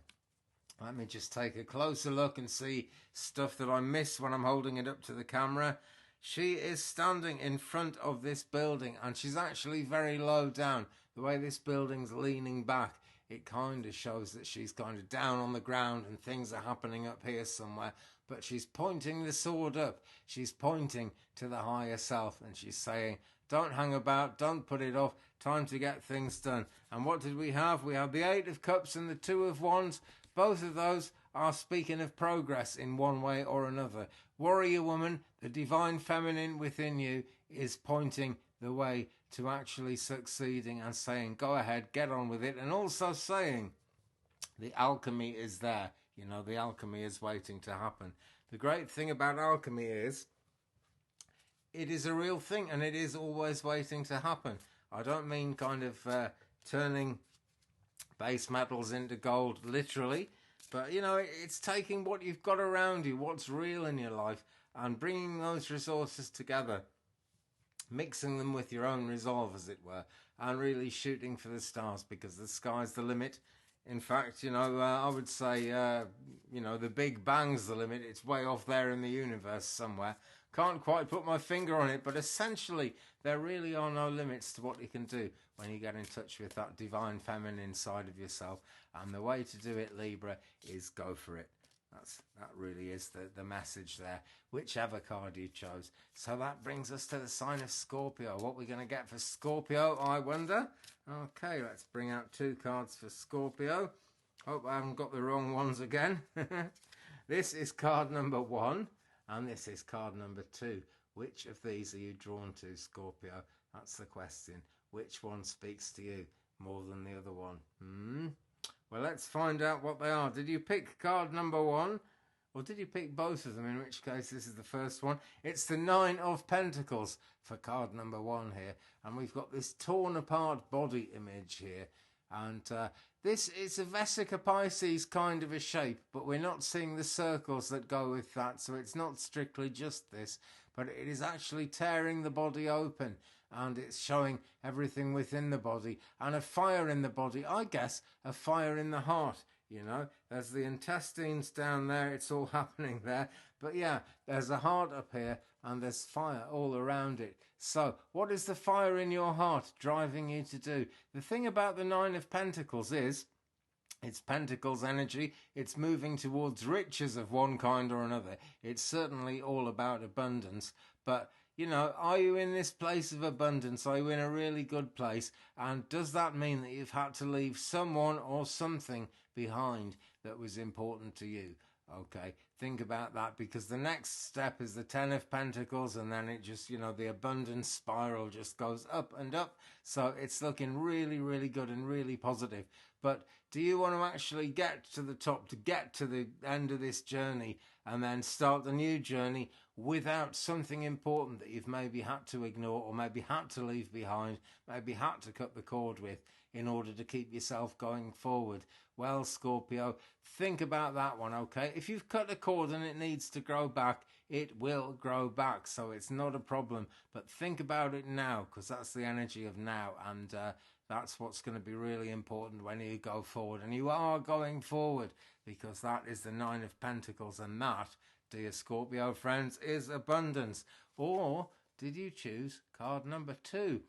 Let me just take a closer look and see stuff that I miss when I'm holding it up to the camera. She is standing in front of this building, and she's actually very low down. The way this building's leaning back, it kind of shows that she's kind of down on the ground and things are happening up here somewhere. But she's pointing the sword up. She's pointing to the higher self, and she's saying, don't hang about, don't put it off, time to get things done. And what did we have? We have the 8 of Cups and the 2 of Wands. Both of those are speaking of progress in one way or another. Warrior woman, the divine feminine within you, is pointing the way to actually succeeding and saying, go ahead, get on with it. And also saying, the alchemy is there. You know, the alchemy is waiting to happen. The great thing about alchemy is, it is a real thing and it is always waiting to happen. I don't mean kind of turning base metals into gold, literally. But, you know, it's taking what you've got around you, what's real in your life, and bringing those resources together, mixing them with your own resolve, as it were, and really shooting for the stars, because the sky's the limit. In fact, you know, I would say, you know, the Big Bang's the limit. It's way off there in the universe somewhere. Can't quite put my finger on it, but essentially there really are no limits to what you can do when you get in touch with that divine feminine side of yourself. And the way to do it, Libra, is go for it. That really is the message there, whichever card you chose. So that brings us to the sign of Scorpio. What we're going to get for Scorpio, I wonder. Okay, let's bring out 2 cards for Scorpio. Hope I haven't got the wrong ones again. This is card number 1, and this is card number 2. Which of these are you drawn to, Scorpio? That's the question. Which one speaks to you more than the other one? Well, let's find out what they are. Did you pick card number 1? Or did you pick both of them, in which case this is the first one? It's the 9 of Pentacles for card number 1 here. And we've got this torn apart body image here. And this is a Vesica Pisces kind of a shape, but we're not seeing the circles that go with that. So it's not strictly just this, but it is actually tearing the body open. And it's showing everything within the body. And a fire in the body, I guess, a fire in the heart. You know, there's the intestines down there, it's all happening there. But yeah, there's a heart up here and there's fire all around it. So what is the fire in your heart driving you to do? The thing about the 9 of Pentacles is, it's Pentacles energy, it's moving towards riches of one kind or another. It's certainly all about abundance, but you know, are you in this place of abundance? Are you in a really good place? And does that mean that you've had to leave someone or something behind that was important to you? Okay, think about that, because the next step is the Ten of Pentacles, and then it just, you know, the abundance spiral just goes up and up. So it's looking really, really good and really positive. But do you want to actually get to the top, to get to the end of this journey and then start the new journey without something important that you've maybe had to ignore, or maybe had to leave behind, maybe had to cut the cord with in order to keep yourself going forward? Well, Scorpio, think about that one, okay? If you've cut a cord and it needs to grow back, it will grow back, so it's not a problem. But think about it now, because that's the energy of now, and that's what's going to be really important when you go forward. And you are going forward, because that is the Nine of Pentacles, and that, dear Scorpio friends, is abundance. Or did you choose card number 2?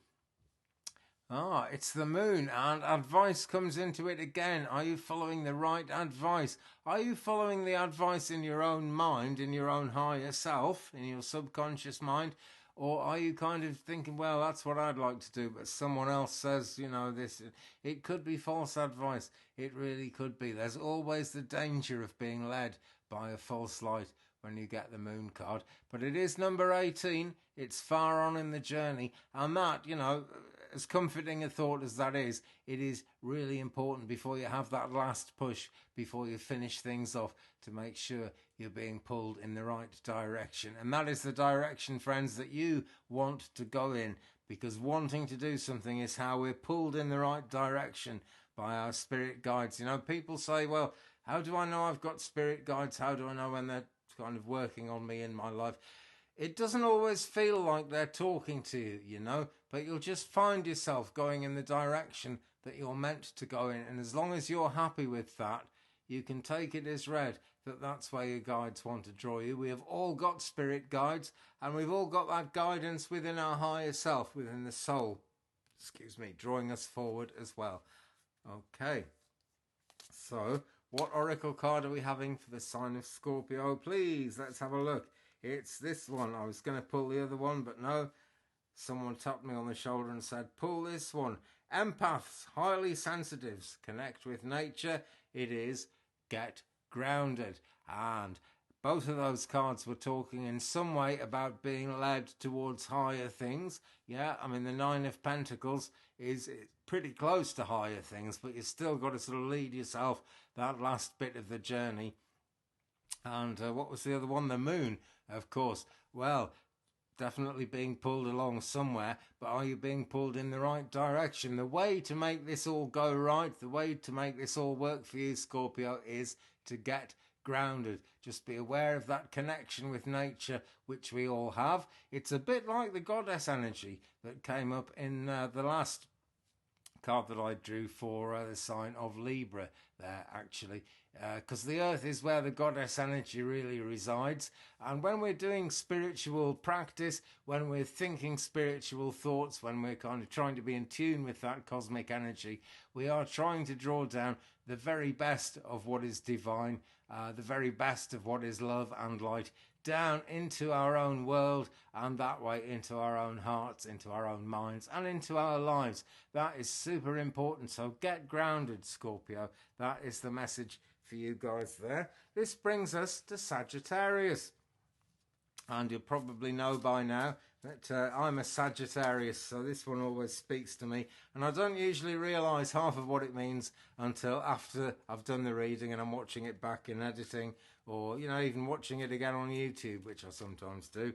Ah, it's the Moon, and advice comes into it again. Are you following the right advice? Are you following the advice in your own mind, in your own higher self, in your subconscious mind? Or are you kind of thinking, well, that's what I'd like to do, but someone else says, you know, this? It could be false advice. It really could be. There's always the danger of being led by a false light when you get the Moon card. But it is number 18. It's far on in the journey. And that, you know, as comforting a thought as that is, it is really important before you have that last push, before you finish things off, to make sure you're being pulled in the right direction. And that is the direction, friends, that you want to go in, because wanting to do something is how we're pulled in the right direction by our spirit guides. You know, people say, well, how do I know I've got spirit guides? How do I know when they're kind of working on me in my life? It doesn't always feel like they're talking to you, you know, but you'll just find yourself going in the direction that you're meant to go in. And as long as you're happy with that, you can take it as read that that's where your guides want to draw you. We have all got spirit guides, and we've all got that guidance within our higher self, within the soul, drawing us forward as well. Okay, so what oracle card are we having for the sign of Scorpio? Please, let's have a look. It's this one. I was going to pull the other one, but no. Someone tapped me on the shoulder and said, pull this one. Empaths, highly sensitives, connect with nature. It is get grounded. And both of those cards were talking in some way about being led towards higher things. Yeah, I mean, the Nine of Pentacles is pretty close to higher things, but you've still got to sort of lead yourself that last bit of the journey. And what was the other one? The Moon, of course. Well, definitely being pulled along somewhere, but are you being pulled in the right direction? The way to make this all go right, the way to make this all work for you, Scorpio, is to get grounded. Just be aware of that connection with nature, which we all have. It's a bit like the goddess energy that came up in the last card that I drew for the sign of Libra there, actually, because the earth is where the goddess energy really resides. And when we're doing spiritual practice, when we're thinking spiritual thoughts, when we're kind of trying to be in tune with that cosmic energy, we are trying to draw down the very best of what is divine, the very best of what is love and light, down into our own world, and that way into our own hearts, into our own minds, and into our lives. That is super important. So get grounded, Scorpio. That is the message for you guys there. This brings us to Sagittarius. And you'll probably know by now that I'm a Sagittarius, so this one always speaks to me. And I don't usually realise half of what it means until after I've done the reading and I'm watching it back in editing, or, you know, even watching it again on YouTube, which I sometimes do.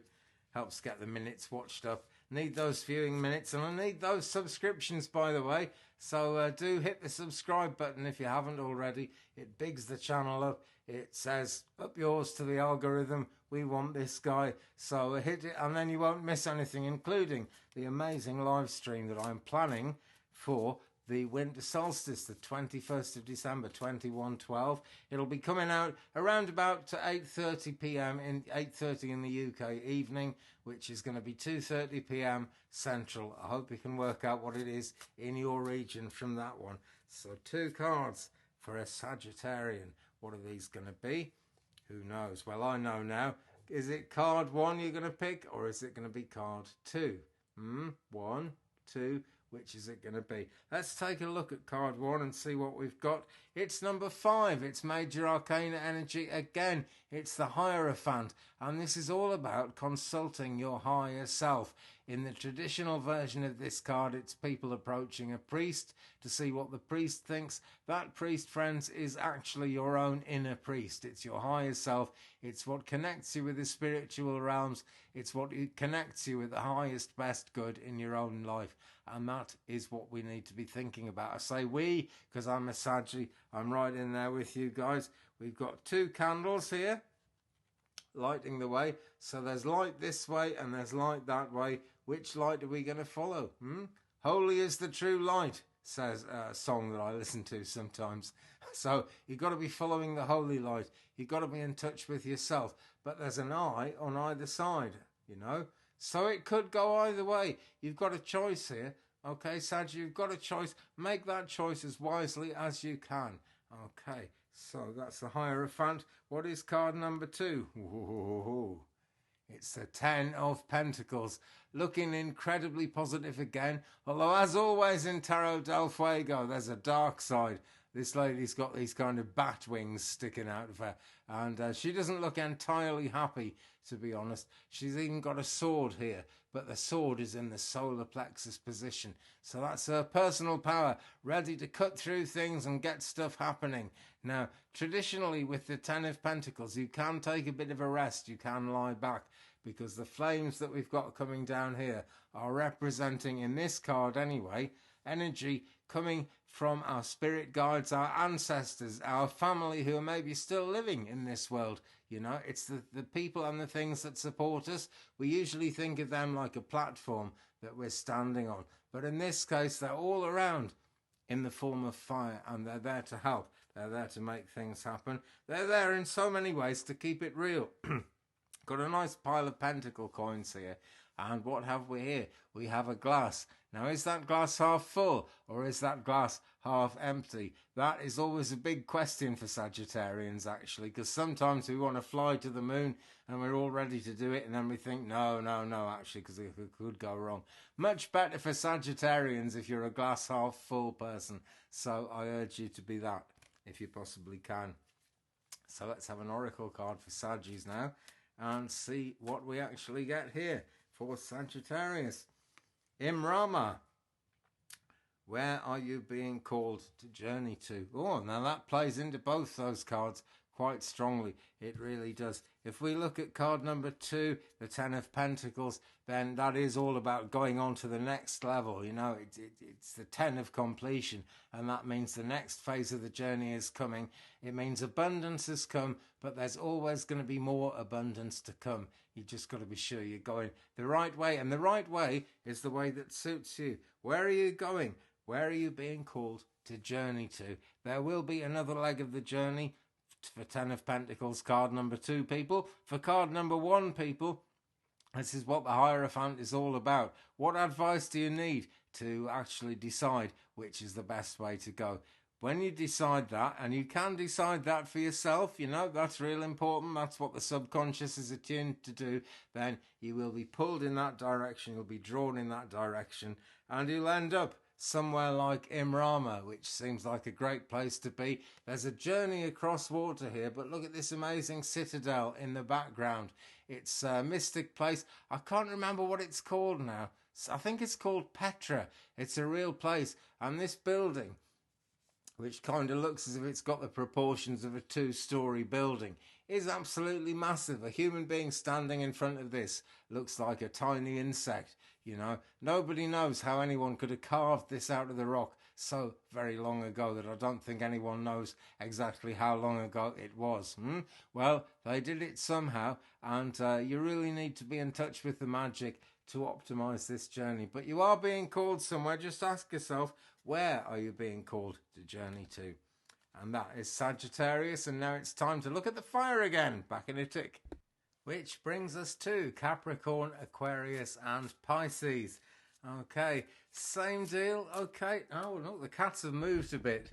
Helps get the minutes watched up. Need those viewing minutes, and I need those subscriptions, by the way. So do hit the subscribe button if you haven't already. It bigs the channel up. It says, up yours to the algorithm. We want this guy. So hit it, and then you won't miss anything, including the amazing live stream that I'm planning for the winter solstice, the 21st of December 2112. It'll be coming out around about 8:30 p.m. 8:30 in the UK evening, which is going to be 2:30 p.m. Central. I hope you can work out what it is in your region from that one. So 2 cards for a Sagittarian. What are these going to be? Who knows? Well, I know now. Is it card 1 you're going to pick, or is it going to be card 2? 1, 2, which is it going to be? Let's take a look at card 1 and see what we've got. It's number 5. It's Major Arcana energy again. It's the Hierophant, and this is all about consulting your higher self. In the traditional version of this card, it's people approaching a priest to see what the priest thinks. That priest, friends, is actually your own inner priest. It's your higher self. It's what connects you with the spiritual realms. It's what connects you with the highest, best good in your own life. And that is what we need to be thinking about. I say we, because I'm a Saggy. I'm right in there with you guys. We've got 2 candles here, lighting the way. So there's light this way and there's light that way. Which light are we going to follow? Holy is the true light, says a song that I listen to sometimes. So you've got to be following the holy light. You've got to be in touch with yourself. But there's an eye on either side, you know. So it could go either way. You've got a choice here. Okay, Sag, you've got a choice. Make that choice as wisely as you can. Okay, so that's the Hierophant. What is card number 2? Ooh. It's the 10 of Pentacles, looking incredibly positive again. Although, as always in Tarot del Fuego, there's a dark side. This lady's got these kind of bat wings sticking out of her, and she doesn't look entirely happy, to be honest. She's even got a sword here, but the sword is in the solar plexus position. So that's her personal power, ready to cut through things and get stuff happening. Now, traditionally with the 10 of Pentacles, you can take a bit of a rest, you can lie back, because the flames that we've got coming down here are representing, in this card anyway, energy coming from our spirit guides, our ancestors, our family who are maybe still living in this world. You know, it's the people and the things that support us. We usually think of them like a platform that we're standing on. But in this case, they're all around in the form of fire, and they're there to help. They're there to make things happen. They're there in so many ways to keep it real. Got a nice pile of pentacle coins here. And what have we here? We have a glass. Now, is that glass half full or is that glass half empty? That is always a big question for Sagittarians, actually, because sometimes we want to fly to the moon and we're all ready to do it, and then we think, no, actually, because it could go wrong. Much better for Sagittarians if you're a glass half full person. So I urge you to be that if you possibly can. So let's have an oracle card for Saggies now and see what we actually get here for Sagittarius. Imrama, where are you being called to journey to? Oh, now that plays into both those cards quite strongly. It really does. If we look at card number 2, the 10 of Pentacles, then that is all about going on to the next level. You know, it's the 10 of completion, and that means the next phase of the journey is coming. It means abundance has come, but there's always going to be more abundance to come. You just got to be sure you're going the right way, and the right way is the way that suits you. Where are you going? Where are you being called to journey to? There will be another leg of the journey for 10 of Pentacles, card number 2, people. For card number 1, people, this is what the Hierophant is all about. What advice do you need to actually decide which is the best way to go? When you decide that, and you can decide that for yourself, you know, that's real important. That's what the subconscious is attuned to do. Then you will be pulled in that direction. You'll be drawn in that direction, and you'll end up somewhere like Imrama, which seems like a great place to be. There's a journey across water here, but look at this amazing citadel in the background. It's a mystic place. I can't remember what it's called now. I think it's called Petra. It's a real place. And this building, which kind of looks as if it's got the proportions of a 2-story building, is absolutely massive. A human being standing in front of this looks like a tiny insect. You know, nobody knows how anyone could have carved this out of the rock so very long ago that I don't think anyone knows exactly how long ago it was. Well, they did it somehow, and you really need to be in touch with the magic to optimize this journey. But you are being called somewhere. Just ask yourself, where are you being called to journey to? And that is Sagittarius, and now it's time to look at the fire again. Back in a tick. Which brings us to Capricorn, Aquarius and Pisces. Okay, same deal. Okay, oh look, the cats have moved a bit.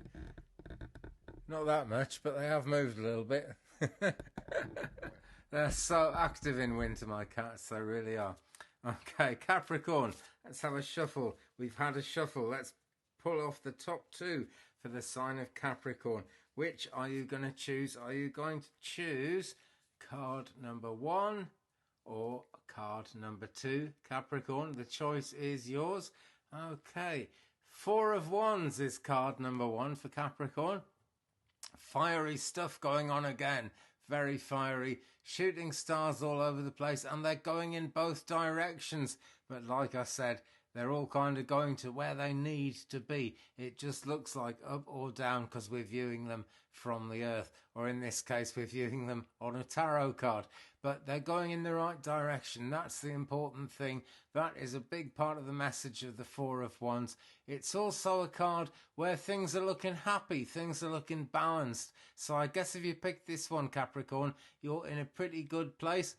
Not that much, but they have moved a little bit. They're so active in winter, my cats. They really are. Okay, Capricorn. Let's have a shuffle. We've had a shuffle. Let's pull off the top two for the sign of Capricorn. Which are you going to choose? Are you going to choose card number 1 or card number 2, Capricorn? The choice is yours. Okay, 4 of Wands is card number 1 for Capricorn. Fiery stuff going on again. Very fiery. Shooting stars all over the place, and they're going in both directions. But like I said, they're all kind of going to where they need to be. It just looks like up or down because we're viewing them from the earth, or in this case we're viewing them on a tarot card. But they're going in the right direction. That's the important thing. That is a big part of the message of the 4 of Wands. It's also a card where things are looking happy, things are looking balanced. So I guess if you pick this one, Capricorn, you're in a pretty good place.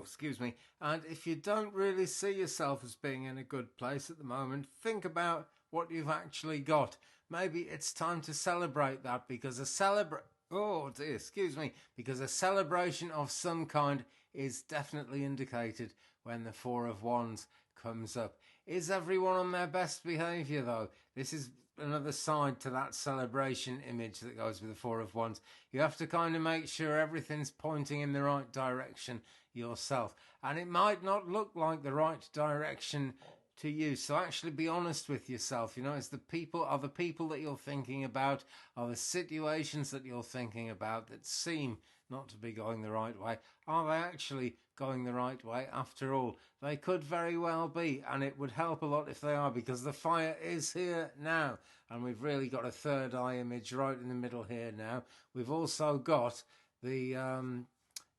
Excuse me. And if you don't really see yourself as being in a good place at the moment, think about what you've actually got. Maybe it's time to celebrate that, because a celebration of some kind is definitely indicated when the 4 of Wands comes up. Is everyone on their best behaviour, though? This is another side to that celebration image that goes with the 4 of Wands. You have to kind of make sure everything's pointing in the right direction yourself. And it might not look like the right direction to you. So actually be honest with yourself. You know, are the people that you're thinking about, are the situations that you're thinking about that seem not to be going the right way, are they actually going the right way after all? They could very well be, and it would help a lot if they are, because the fire is here now, and we've really got a third eye image right in the middle here now. We've also got the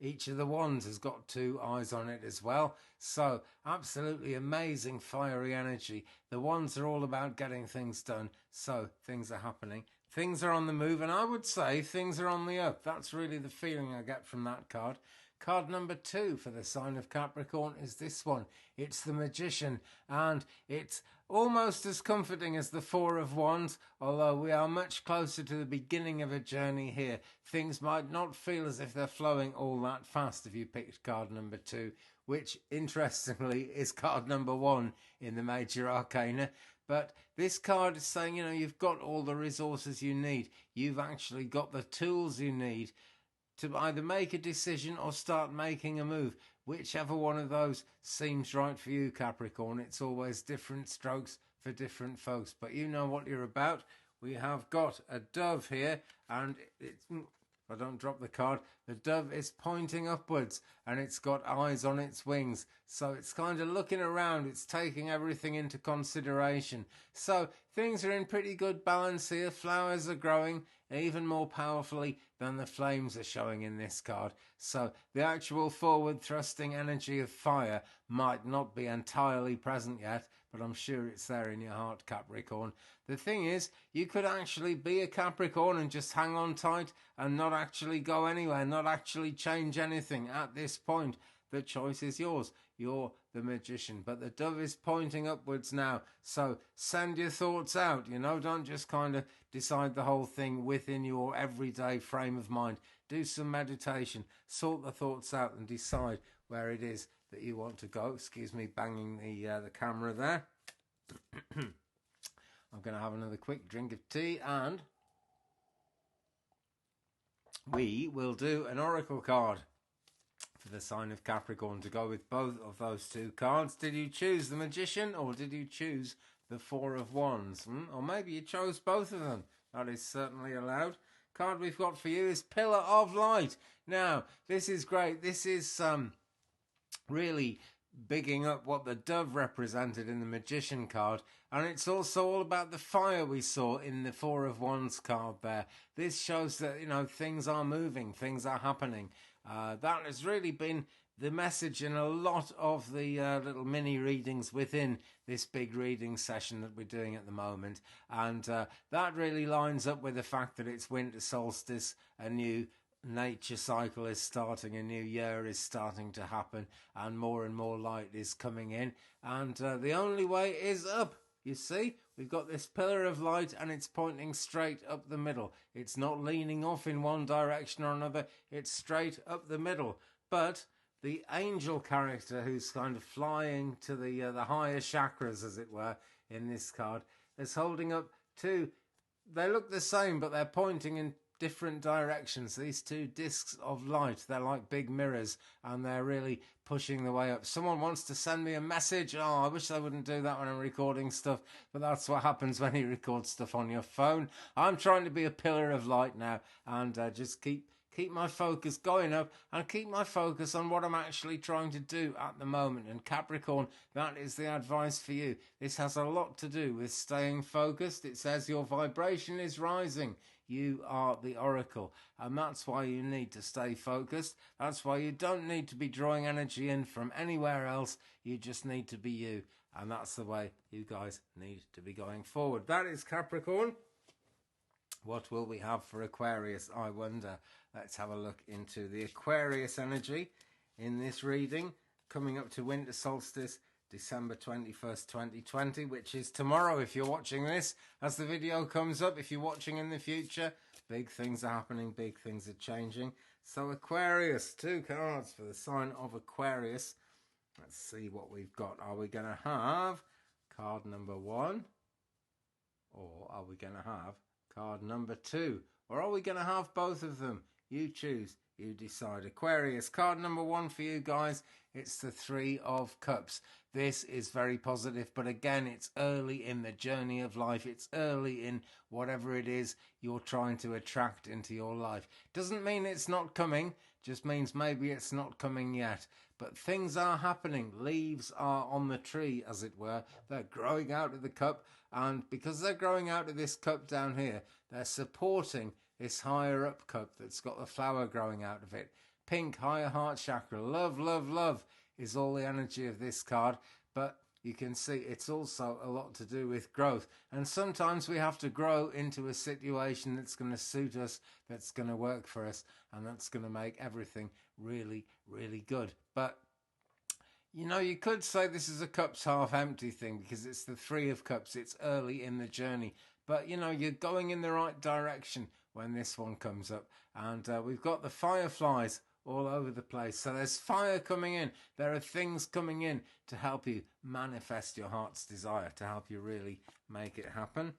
each of the wands has got 2 eyes on it as well. So absolutely amazing fiery energy. The wands are all about getting things done, so things are happening. Things are on the move, and I would say things are on the up. That's really the feeling I get from that card. Card number 2 for the sign of Capricorn is this one. It's the Magician, and it's almost as comforting as the 4 of Wands, although we are much closer to the beginning of a journey here. Things might not feel as if they're flowing all that fast if you picked card number 2, which interestingly is card number 1 in the major arcana. But this card is saying, you know, you've got all the resources you need. You've actually got the tools you need to either make a decision or start making a move. Whichever one of those seems right for you, Capricorn. It's always different strokes for different folks, but you know what you're about. We have got a dove here, and it's, if I don't drop the card, the dove is pointing upwards, and it's got eyes on its wings. So it's kind of looking around. It's taking everything into consideration. So things are in pretty good balance here. Flowers are growing even more powerfully than the flames are showing in this card. So the actual forward thrusting energy of fire might not be entirely present yet, but I'm sure it's there in your heart, Capricorn. The thing is, you could actually be a Capricorn and just hang on tight and not actually go anywhere, not actually change anything at this point. The choice is yours. You're the Magician, but the dove is pointing upwards now. So send your thoughts out, you know, don't just kind of decide the whole thing within your everyday frame of mind. Do some meditation, sort the thoughts out and decide where it is that you want to go. Excuse me, banging the camera there. I'm going to have another quick drink of tea, and we will do an oracle card for the sign of Capricorn to go with both of those 2 cards. Did you choose the Magician, or did you choose the 4 of Wands? Or maybe you chose both of them. That is certainly allowed. Card we've got for you is Pillar of Light. Now, this is great. This is really bigging up what the dove represented in the Magician card, and it's also all about the fire we saw in the 4 of Wands card there. This shows that, you know, things are moving, things are happening. That has really been the message in a lot of the little mini readings within this big reading session that we're doing at the moment, and that really lines up with the fact that it's winter solstice, a new nature cycle is starting, a new year is starting to happen, and more light is coming in, and the only way is up. You see, we've got this pillar of light and it's pointing straight up the middle. It's not leaning off in one direction or another. It's straight up the middle. But the angel character who's kind of flying to the higher chakras, as it were, in this card, is holding up two. They look the same, but they're pointing in different directions. These two discs of light, they're like big mirrors, and they're really pushing the way up. Someone wants to send me a message. Oh, I wish I wouldn't do that when I'm recording stuff, but that's what happens when you record stuff on your phone. I'm trying to be a pillar of light now, and just keep my focus going up and keep my focus on what I'm actually trying to do at the moment. And Capricorn, that is the advice for you. This has a lot to do with staying focused. It says your vibration is rising. You are the oracle, and that's why you need to stay focused. That's why you don't need to be drawing energy in from anywhere else. You just need to be you, and that's the way you guys need to be going forward. That is Capricorn. What will we have for Aquarius, I wonder? Let's have a look into the Aquarius energy in this reading, coming up to winter solstice, December 21st, 2020, which is tomorrow if you're watching this. As the video comes up, if you're watching in the future, big things are happening, big things are changing. So Aquarius, 2 cards for the sign of Aquarius. Let's see what we've got. Are we going to have card number 1? Or are we going to have card number 2? Or are we going to have both of them? You choose, you decide. Aquarius, card number 1 for you guys, it's the 3 of Cups. This is very positive, but again, it's early in the journey of life. It's early in whatever it is you're trying to attract into your life. Doesn't mean it's not coming, just means maybe it's not coming yet. But things are happening. Leaves are on the tree, as it were. They're growing out of the cup, and because they're growing out of this cup down here, they're supporting this higher up cup that's got the flower growing out of it. Pink, higher heart chakra, love, love, love is all the energy of this card. But you can see it's also a lot to do with growth. And sometimes we have to grow into a situation that's going to suit us, that's going to work for us, and that's going to make everything really, really good. But you know, you could say this is a cups half empty thing because it's the 3 of Cups. It's early in the journey. But, you know, you're going in the right direction when this one comes up. And we've got the fireflies all over the place. So there's fire coming in. There are things coming in to help you manifest your heart's desire, to help you really make it happen.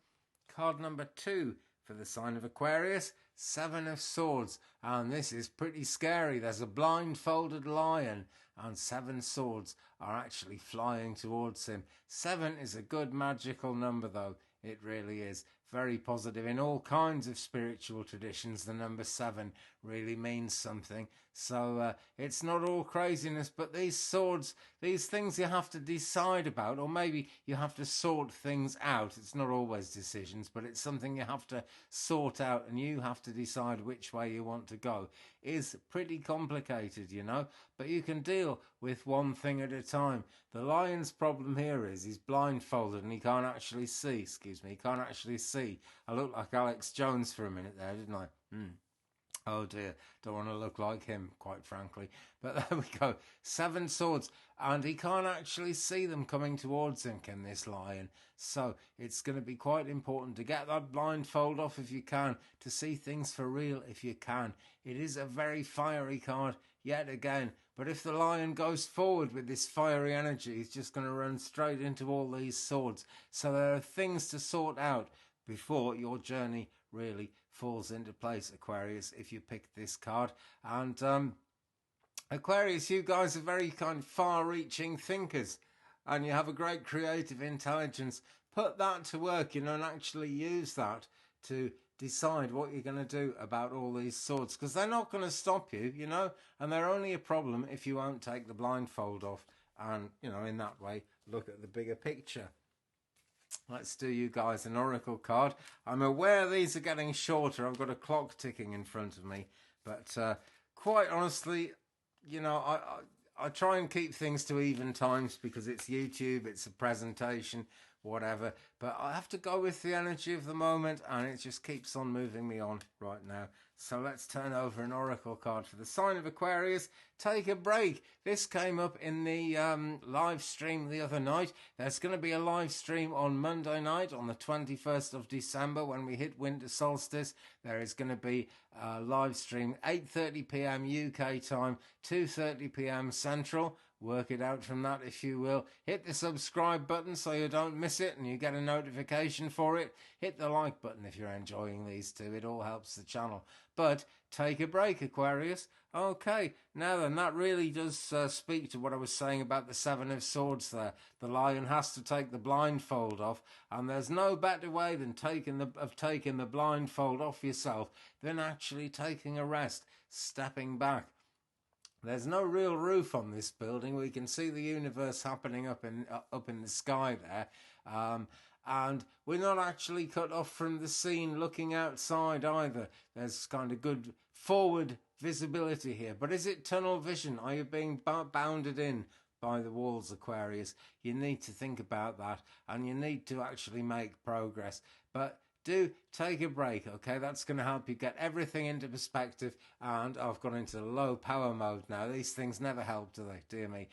Card number 2 for the sign of Aquarius, 7 of Swords. And this is pretty scary. There's a blindfolded lion and 7 swords are actually flying towards him. 7 is a good magical number though. It really is. Very positive. In all kinds of spiritual traditions, the number 7 really means something. So it's not all craziness, but these swords, these things you have to decide about, or maybe you have to sort things out. It's not always decisions, but it's something you have to sort out, and you have to decide which way you want to go. Is pretty complicated, you know, but you can deal with one thing at a time. The lion's problem here is he's blindfolded and he can't actually see. Excuse me, he can't actually see. I looked like Alex Jones for a minute there, didn't I? Oh dear, don't want to look like him, quite frankly. But there we go. 7 swords, and he can't actually see them coming towards him, can this lion? So it's going to be quite important to get that blindfold off if you can, to see things for real if you can. It is a very fiery card, yet again. But if the lion goes forward with this fiery energy, he's just going to run straight into all these swords. So there are things to sort out before your journey really falls into place, Aquarius, if you pick this card. And Aquarius, you guys are very kind of far-reaching thinkers, and you have a great creative intelligence. Put that to work, you know, and actually use that to decide what you're going to do about all these swords, because they're not going to stop you, you know, and they're only a problem if you won't take the blindfold off and, you know, in that way look at the bigger picture. Let's do you guys an oracle card. I'm aware these are getting shorter. I've got a clock ticking in front of me, but quite honestly, you know, I try and keep things to even times because it's YouTube, it's a presentation. whatever. But I have to go with the energy of the moment, and it just keeps on moving me on right now. So let's turn over an oracle card for the sign of Aquarius. Take a break. This came up in the live stream the other night. There's going to be a live stream on Monday night on the 21st of December when we hit winter solstice. There is going to be a live stream 8:30 p.m. UK time, 2:30 p.m. Central. Work it out from that if you will. Hit the subscribe button so you don't miss it and you get a notification for it. Hit the like button if you're enjoying these two. It all helps the channel. But take a break, Aquarius. Okay, now then, that really does speak to what I was saying about the Seven of Swords there. The lion has to take the blindfold off, and there's no better way than taking the blindfold off yourself than actually taking a rest, stepping back. There's no real roof on this building. We can see the universe happening up in the sky there. And we're not actually cut off from the scene looking outside either. There's kind of good forward visibility here. But is it tunnel vision? Are you being bounded in by the walls, Aquarius? You need to think about that, and you need to actually make progress. But do take a break, okay? That's going to help you get everything into perspective. And I've gone into low power mode now. These things never help, do they? Dear me.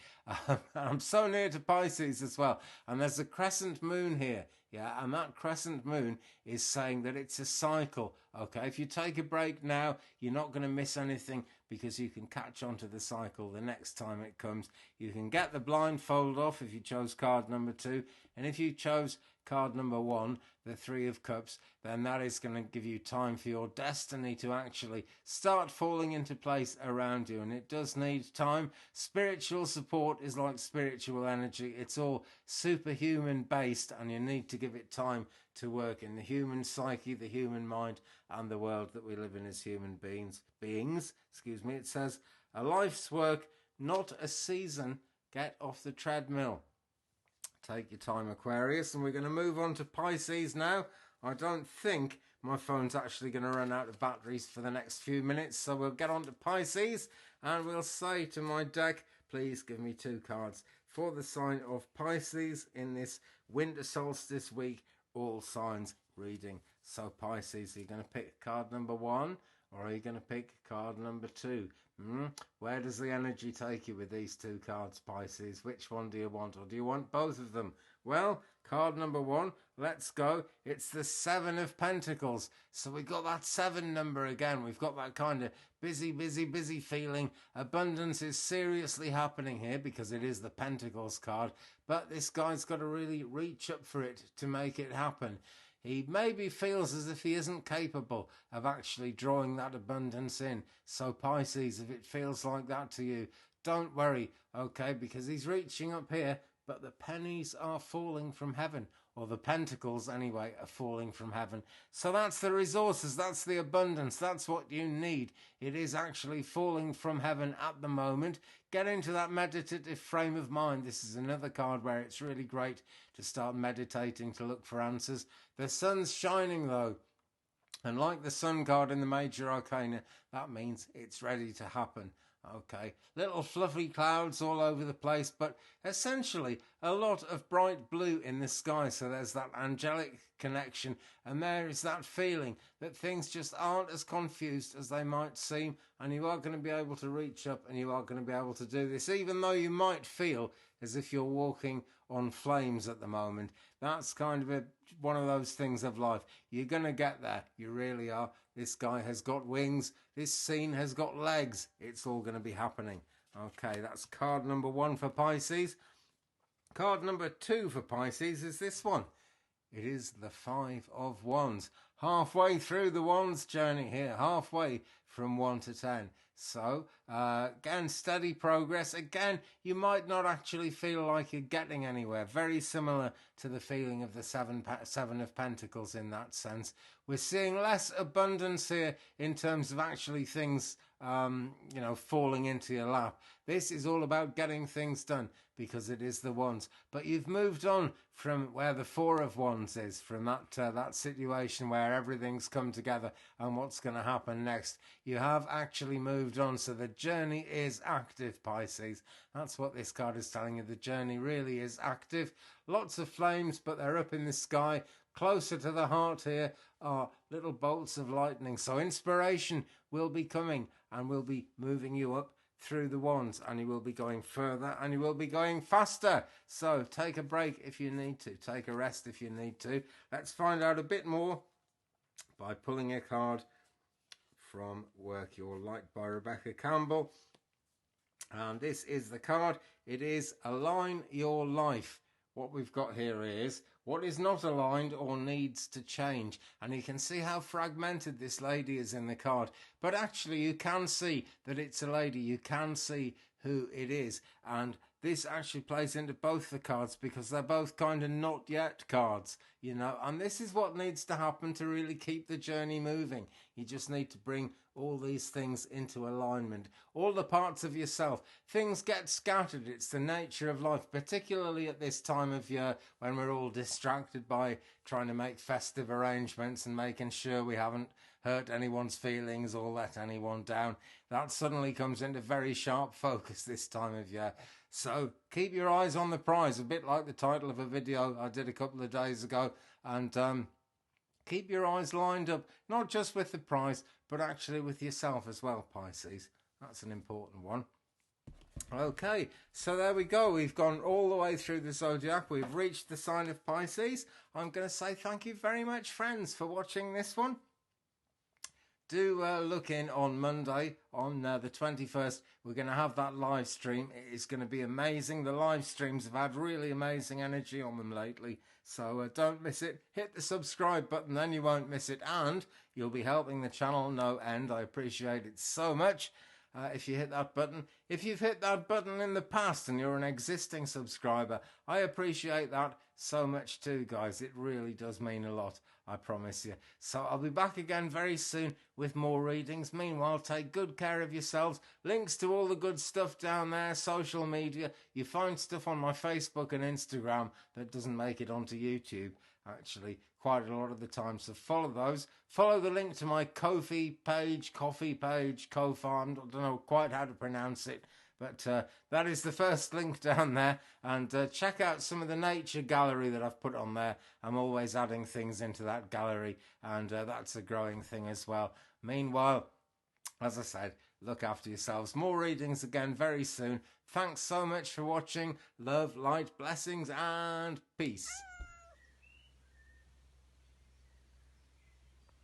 I'm so near to Pisces as well. And there's a crescent moon here. Yeah, and that crescent moon is saying that it's a cycle, okay? If you take a break now, you're not going to miss anything because you can catch on to the cycle the next time it comes. You can get the blindfold off if you chose card number 2. And if you chose card number 1, the Three of Cups, then that is going to give you time for your destiny to actually start falling into place around you. And it does need time. Spiritual support is like spiritual energy. It's all superhuman based, and you need to give it time to work in the human psyche, the human mind, and the world that we live in as human beings. It says, a life's work, not a season. Get off the treadmill. Take your time, Aquarius, and we're going to move on to Pisces now. I don't think my phone's actually going to run out of batteries for the next few minutes, so we'll get on to Pisces, and we'll say to my deck, please give me 2 cards for the sign of Pisces in this winter solstice week, all signs reading. So Pisces, are you going to pick card number 1, or are you going to pick card number 2? Where does the energy take you with these 2 cards, Pisces? Which one do you want, or do you want both of them? Well, card number 1, let's go. It's the 7 of Pentacles. So we've got that 7 number again. We've got that kind of busy feeling. Abundance is seriously happening here because it is the Pentacles card. But this guy's got to really reach up for it to make it happen. He maybe feels as if he isn't capable of actually drawing that abundance in. So Pisces, if it feels like that to you, don't worry, okay, because he's reaching up here, but the pennies are falling from heaven, or the pentacles anyway are falling from heaven. So that's the resources, that's the abundance, that's what you need. It is actually falling from heaven at the moment. Get into that meditative frame of mind. This is another card where it's really great to start meditating to look for answers. The sun's shining though, and like the sun card in the major arcana, that means it's ready to happen. Okay, little fluffy clouds all over the place, but essentially a lot of bright blue in the sky. So there's that angelic connection, and there is that feeling that things just aren't as confused as they might seem, and you are going to be able to reach up and you are going to be able to do this, even though you might feel as if you're walking on flames at the moment. That's kind of one of those things of life. You're going to get there. You really are. This guy has got wings. This scene has got legs. It's all going to be happening. Okay, that's card number 1 for Pisces. Card number 2 for Pisces is this one. It is the 5 of Wands. Halfway through the Wands journey here. Halfway from 1 to 10. So, again, steady progress. Again, you might not actually feel like you're getting anywhere. Very similar to the feeling of the 7 of Pentacles in that sense. We're seeing less abundance here in terms of actually things, falling into your lap. This is all about getting things done because it is the Wands. But you've moved on from where the Four of Wands is, from that situation where everything's come together and what's going to happen next. You have actually moved on, so the journey is active, Pisces. That's what this card is telling you. The journey really is active. Lots of flames, but they're up in the sky. Closer to the heart here are little bolts of lightning. So inspiration will be coming and will be moving you up through the Wands, and you will be going further and you will be going faster. So take a break if you need to. Take a rest if you need to. Let's find out a bit more by pulling a card from Work Your Light by Rebecca Campbell. And this is the card. It is Align Your Life. What we've got here is what is not aligned or needs to change. And you can see how fragmented this lady is in the card. But actually you can see that it's a lady. You can see who it is. And this actually plays into both the cards because they're both kind of not yet cards, you know. And this is what needs to happen to really keep the journey moving. You just need to bring all these things into alignment. All the parts of yourself. Things get scattered. It's the nature of life, particularly at this time of year when we're all distracted by trying to make festive arrangements and making sure we haven't hurt anyone's feelings or let anyone down. That suddenly comes into very sharp focus this time of year. So keep your eyes on the prize, a bit like the title of a video I did a couple of days ago. And keep your eyes lined up, not just with the prize, but actually with yourself as well, Pisces. That's an important one. Okay, so there we go. We've gone all the way through the zodiac. We've reached the sign of Pisces. I'm going to say thank you very much, friends, for watching this one. Do look in on Monday, on the 21st. We're going to have that live stream. It is going to be amazing. The live streams have had really amazing energy on them lately. So don't miss it. Hit the subscribe button, then you won't miss it. And you'll be helping the channel no end. I appreciate it so much if you hit that button. If you've hit that button in the past and you're an existing subscriber, I appreciate that so much too, guys. It really does mean a lot, I promise you. So I'll be back again very soon with more readings. Meanwhile, take good care of yourselves. Links to all the good stuff down there, social media. You find stuff on my Facebook and Instagram that doesn't make it onto YouTube, actually, quite a lot of the time. So follow those. Follow the link to my Ko-fi page, coffee page, Ko-farm. I don't know quite how to pronounce it. But that is the first link down there. And check out some of the nature gallery that I've put on there. I'm always adding things into that gallery. And that's a growing thing as well. Meanwhile, as I said, look after yourselves. More readings again very soon. Thanks so much for watching. Love, light, blessings, and peace.